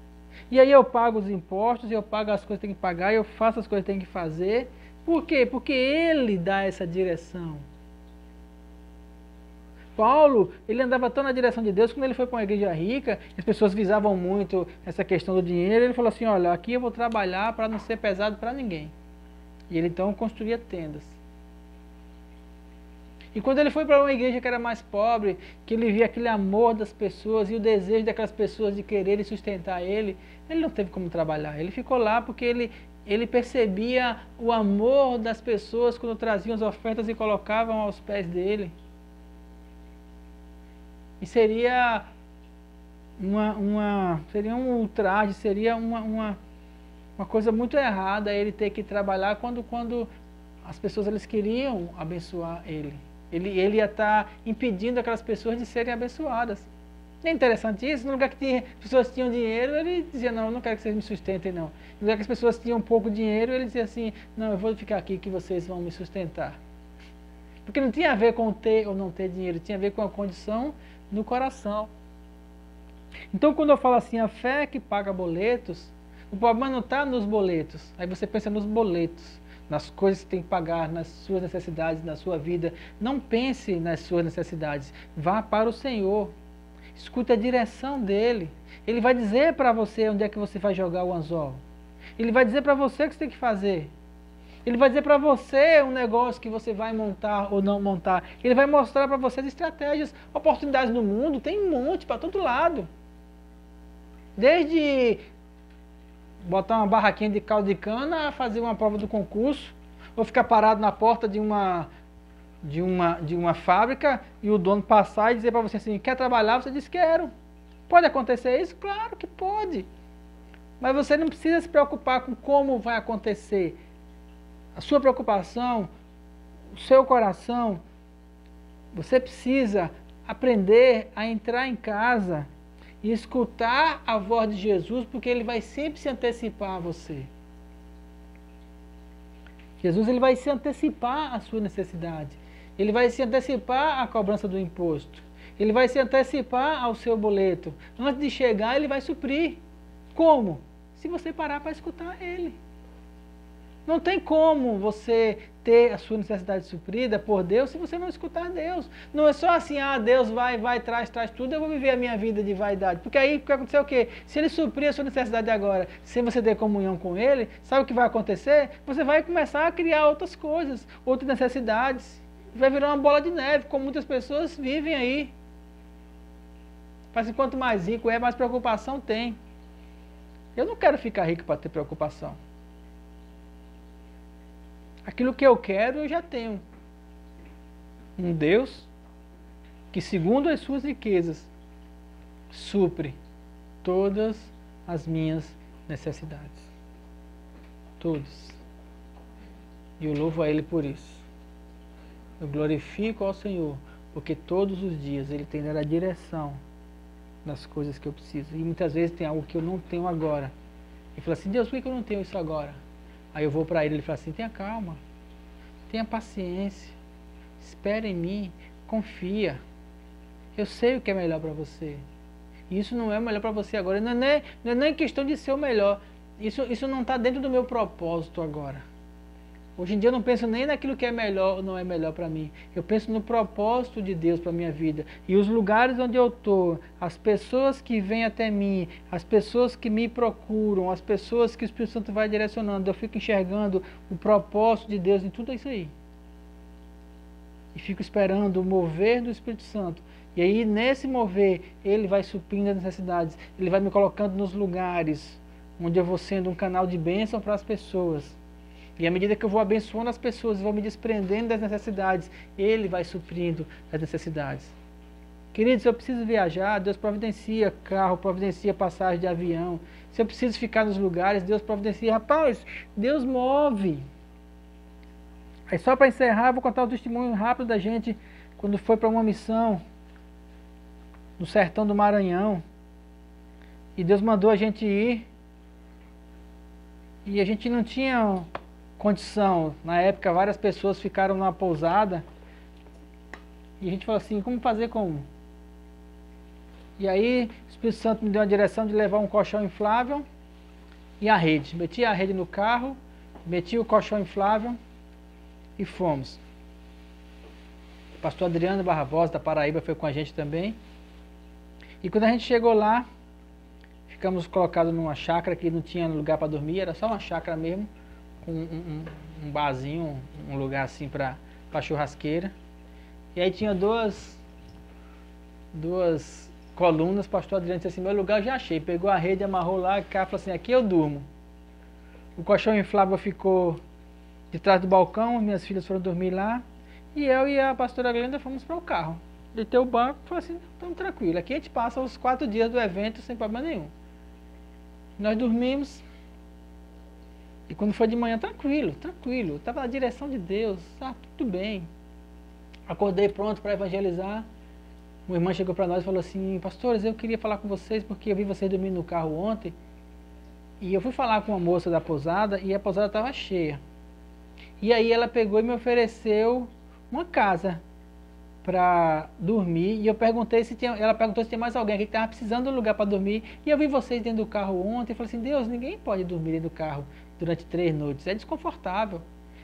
E aí eu pago os impostos, eu pago as coisas que tenho que pagar, eu faço as coisas que tenho que fazer. Por quê? Porque ele dá essa direção. Paulo, ele andava tão na direção de Deus, quando ele foi para uma igreja rica, as pessoas visavam muito essa questão do dinheiro, ele falou assim, olha, aqui eu vou trabalhar para não ser pesado para ninguém. E ele então construía tendas. E quando ele foi para uma igreja que era mais pobre, que ele via aquele amor das pessoas e o desejo daquelas pessoas de quererem sustentar ele, ele não teve como trabalhar. Ele ficou lá porque ele percebia o amor das pessoas quando traziam as ofertas e colocavam aos pés dele. E seria seria um ultraje, seria uma coisa muito errada ele ter que trabalhar quando as pessoas eles queriam abençoar ele. Ele ia estar impedindo aquelas pessoas de serem abençoadas. Não é interessante isso? No lugar que as pessoas tinham dinheiro, ele dizia, não, eu não quero que vocês me sustentem, não. No lugar que as pessoas tinham pouco dinheiro, ele dizia assim, não, eu vou ficar aqui que vocês vão me sustentar. Porque não tinha a ver com ter ou não ter dinheiro, tinha a ver com a condição no coração. Então, quando eu falo assim, a fé que paga boletos, o problema não está nos boletos. Aí você pensa nos boletos, nas coisas que tem que pagar, nas suas necessidades, na sua vida. Não pense nas suas necessidades. Vá para o Senhor. Escute a direção dele. Ele vai dizer para você onde é que você vai jogar o anzol. Ele vai dizer para você o que você tem que fazer. Ele vai dizer para você um negócio que você vai montar ou não montar. Ele vai mostrar para você as estratégias, oportunidades no mundo. Tem um monte para todo lado. Desde botar uma barraquinha de caldo de cana a fazer uma prova do concurso, ou ficar parado na porta de uma fábrica e o dono passar e dizer para você assim, quer trabalhar? Você diz, quero. Pode acontecer isso? Claro que pode. Mas você não precisa se preocupar com como vai acontecer. A sua preocupação, o seu coração, você precisa aprender a entrar em casa e escutar a voz de Jesus, porque ele vai sempre se antecipar a você. Jesus ele vai se antecipar à sua necessidade. Ele vai se antecipar à cobrança do imposto. Ele vai se antecipar ao seu boleto. Antes de chegar, ele vai suprir. Como? Se você parar para escutar ele. Não tem como você ter a sua necessidade suprida por Deus se você não escutar Deus. Não é só assim, Deus vai, traz tudo, eu vou viver a minha vida de vaidade. Porque aí vai acontecer o quê? Se ele suprir a sua necessidade agora, sem você ter comunhão com ele, sabe o que vai acontecer? Você vai começar a criar outras coisas, outras necessidades. Vai virar uma bola de neve, como muitas pessoas vivem aí. Mas quanto mais rico é, mais preocupação tem. Eu não quero ficar rico para ter preocupação. Aquilo que eu quero, eu já tenho. Um Deus que, segundo as suas riquezas, supre todas as minhas necessidades. Todas. E eu louvo a Ele por isso. Eu glorifico ao Senhor, porque todos os dias Ele tem dado a direção das coisas que eu preciso. E muitas vezes tem algo que eu não tenho agora. E fala assim, Deus, por que eu não tenho isso agora? Aí eu vou para ele e ele fala assim, tenha calma, tenha paciência, espere em mim, confia. Eu sei o que é melhor para você. E isso não é o melhor para você agora. Não é nem questão de ser o melhor. Isso não está dentro do meu propósito agora. Hoje em dia eu não penso nem naquilo que é melhor ou não é melhor para mim. Eu penso no propósito de Deus para a minha vida. E os lugares onde eu estou, as pessoas que vêm até mim, as pessoas que me procuram, as pessoas que o Espírito Santo vai direcionando, eu fico enxergando o propósito de Deus em tudo isso aí. E fico esperando o mover do Espírito Santo. E aí, nesse mover, Ele vai suprindo as necessidades. Ele vai me colocando nos lugares onde eu vou sendo um canal de bênção para as pessoas. E à medida que eu vou abençoando as pessoas, vou me desprendendo das necessidades, Ele vai suprindo as necessidades. Queridos, se eu preciso viajar, Deus providencia carro, providencia passagem de avião. Se eu preciso ficar nos lugares, Deus providencia. Rapaz, Deus move. Aí só para encerrar, vou contar um testemunho rápido da gente quando foi para uma missão no sertão do Maranhão. E Deus mandou a gente ir. E a gente não tinha condição. Na época, várias pessoas ficaram numa pousada. E a gente falou assim, como fazer como? E aí, o Espírito Santo me deu a direção de levar um colchão inflável e a rede. Meti a rede no carro, meti o colchão inflável e fomos. O pastor Adriano Barbosa, da Paraíba, foi com a gente também. E quando a gente chegou lá, ficamos colocados numa chácara que não tinha lugar para dormir, era só uma chácara mesmo, com um barzinho, um lugar assim para churrasqueira. E aí tinha duas colunas, o pastor Adriano disse assim, meu lugar eu já achei. Pegou a rede, amarrou lá, e falou assim, aqui eu durmo. O colchão inflável ficou de trás do balcão, minhas filhas foram dormir lá, e eu e a pastora Glenda fomos para o carro. Deitei o banco e falei assim, estamos tranquilos, aqui a gente passa os 4 dias do evento sem problema nenhum. Nós dormimos, e quando foi de manhã, tranquilo, estava na direção de Deus, tudo bem. Acordei pronto para evangelizar. Uma irmã chegou para nós e falou assim, pastores, eu queria falar com vocês porque eu vi vocês dormindo no carro ontem. E eu fui falar com uma moça da pousada e a pousada estava cheia. E aí ela pegou e me ofereceu uma casa para dormir. E eu perguntei ela perguntou se tinha mais alguém aqui que estava precisando de um lugar para dormir. E eu vi vocês dentro do carro ontem e falei assim, Deus, ninguém pode dormir dentro do carro durante 3 noites, é desconfortável.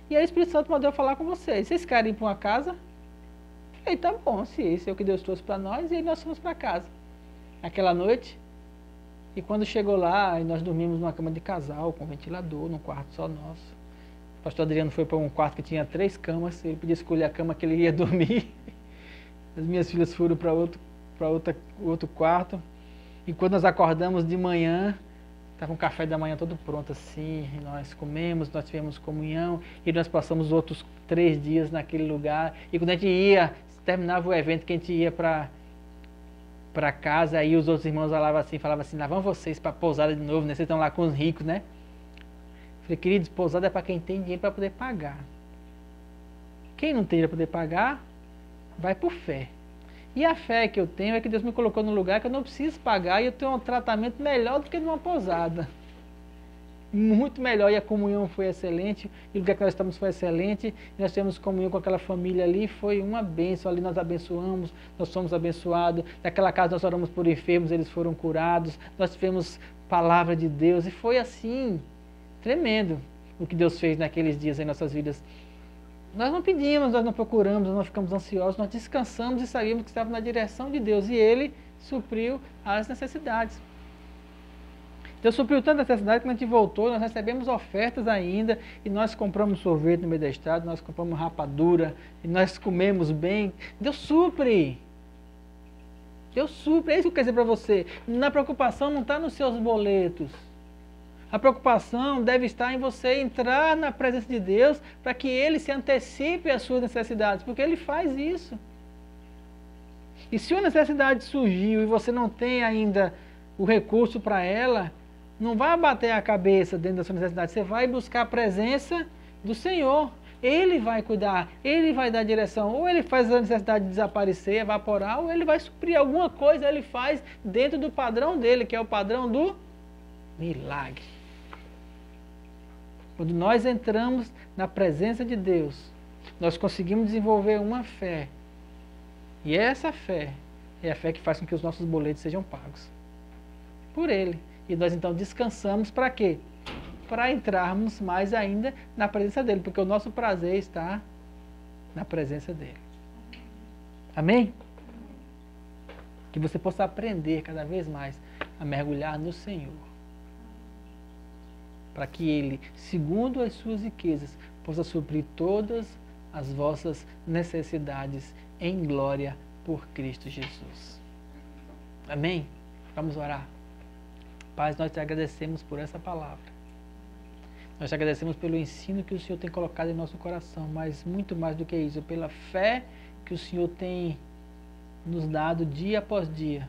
E aí o Espírito Santo mandou eu falar com vocês, vocês querem ir para uma casa? Falei, tá bom, se esse é o que Deus trouxe para nós, e aí nós fomos para casa. Aquela noite, e quando chegou lá, nós dormimos numa cama de casal, com ventilador, num quarto só nosso. O pastor Adriano foi para um quarto que tinha 3 camas, ele podia escolher a cama que ele ia dormir. As minhas filhas foram para outro quarto. E quando nós acordamos de manhã, estava um café da manhã todo pronto assim, e nós comemos, nós tivemos comunhão, e nós passamos outros 3 dias naquele lugar. E quando a gente ia, terminava o evento, que a gente ia para casa, aí os outros irmãos falavam assim, lá vão vocês para a pousada de novo, né? Vocês estão lá com os ricos, né? Falei, queridos, pousada é para quem tem dinheiro para poder pagar. Quem não tem para poder pagar, vai por fé. E a fé que eu tenho é que Deus me colocou num lugar que eu não preciso pagar e eu tenho um tratamento melhor do que numa pousada. Muito melhor, e a comunhão foi excelente, e o lugar que nós estamos foi excelente, e nós tivemos comunhão com aquela família ali, foi uma bênção, ali nós abençoamos, nós somos abençoados, naquela casa nós oramos por enfermos, eles foram curados, nós tivemos palavra de Deus, e foi assim, tremendo o que Deus fez naqueles dias em nossas vidas. Nós não pedimos, nós não procuramos, nós não ficamos ansiosos, nós descansamos e sabíamos que estávamos na direção de Deus, e Ele supriu as necessidades. Deus supriu tanta necessidade que quando a gente voltou, nós recebemos ofertas ainda, e nós compramos sorvete no meio da estrada, nós compramos rapadura, e nós comemos bem. Deus supre! Deus supre, é isso que eu quero dizer para você. Na preocupação não está nos seus boletos. A preocupação deve estar em você entrar na presença de Deus para que Ele se antecipe às suas necessidades, porque Ele faz isso. E se uma necessidade surgiu e você não tem ainda o recurso para ela, não vai bater a cabeça dentro da sua necessidade, você vai buscar a presença do Senhor. Ele vai cuidar, Ele vai dar direção, ou Ele faz a necessidade de desaparecer, evaporar, ou Ele vai suprir alguma coisa, Ele faz dentro do padrão dele, que é o padrão do milagre. Quando nós entramos na presença de Deus, nós conseguimos desenvolver uma fé, e essa fé é a fé que faz com que os nossos boletos sejam pagos por Ele. E nós então descansamos para quê? para entrarmos mais ainda na presença dele, porque o nosso prazer está na presença dele. Amém? Que você possa aprender cada vez mais a mergulhar no Senhor, para que Ele, segundo as suas riquezas, possa suprir todas as vossas necessidades em glória por Cristo Jesus. Amém? Vamos orar. Pai, nós te agradecemos por essa palavra. Nós te agradecemos pelo ensino que o Senhor tem colocado em nosso coração, mas muito mais do que isso, pela fé que o Senhor tem nos dado dia após dia,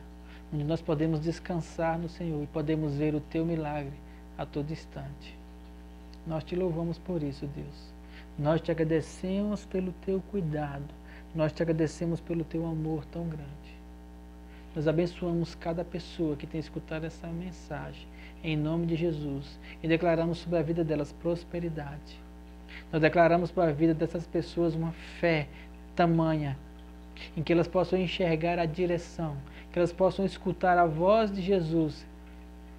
onde nós podemos descansar no Senhor e podemos ver o teu milagre a todo instante. Nós te louvamos por isso, Deus. Nós te agradecemos pelo teu cuidado. Nós te agradecemos pelo teu amor tão grande. Nós abençoamos cada pessoa que tem escutado essa mensagem, em nome de Jesus, e declaramos sobre a vida delas prosperidade. Nós declaramos para a vida dessas pessoas uma fé tamanha, em que elas possam enxergar a direção, que elas possam escutar a voz de Jesus,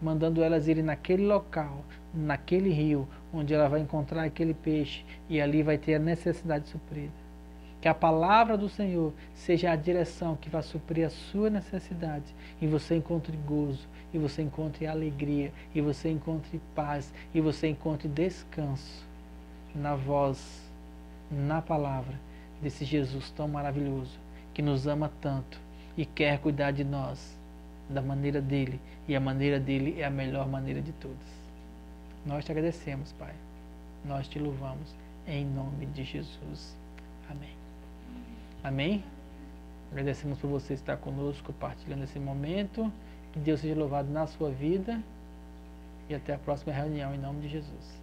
mandando elas irem naquele local, naquele rio, onde ela vai encontrar aquele peixe, e ali vai ter a necessidade suprida. Que a palavra do Senhor seja a direção que vai suprir a sua necessidade, e você encontre gozo, e você encontre alegria, e você encontre paz, e você encontre descanso na voz, na palavra desse Jesus tão maravilhoso, que nos ama tanto e quer cuidar de nós da maneira dele, e a maneira dele é a melhor maneira de todas. Nós te agradecemos, Pai. Nós te louvamos em nome de Jesus. Amém. Amém? Agradecemos por você estar conosco, compartilhando esse momento. Que Deus seja louvado na sua vida. E até a próxima reunião, em nome de Jesus.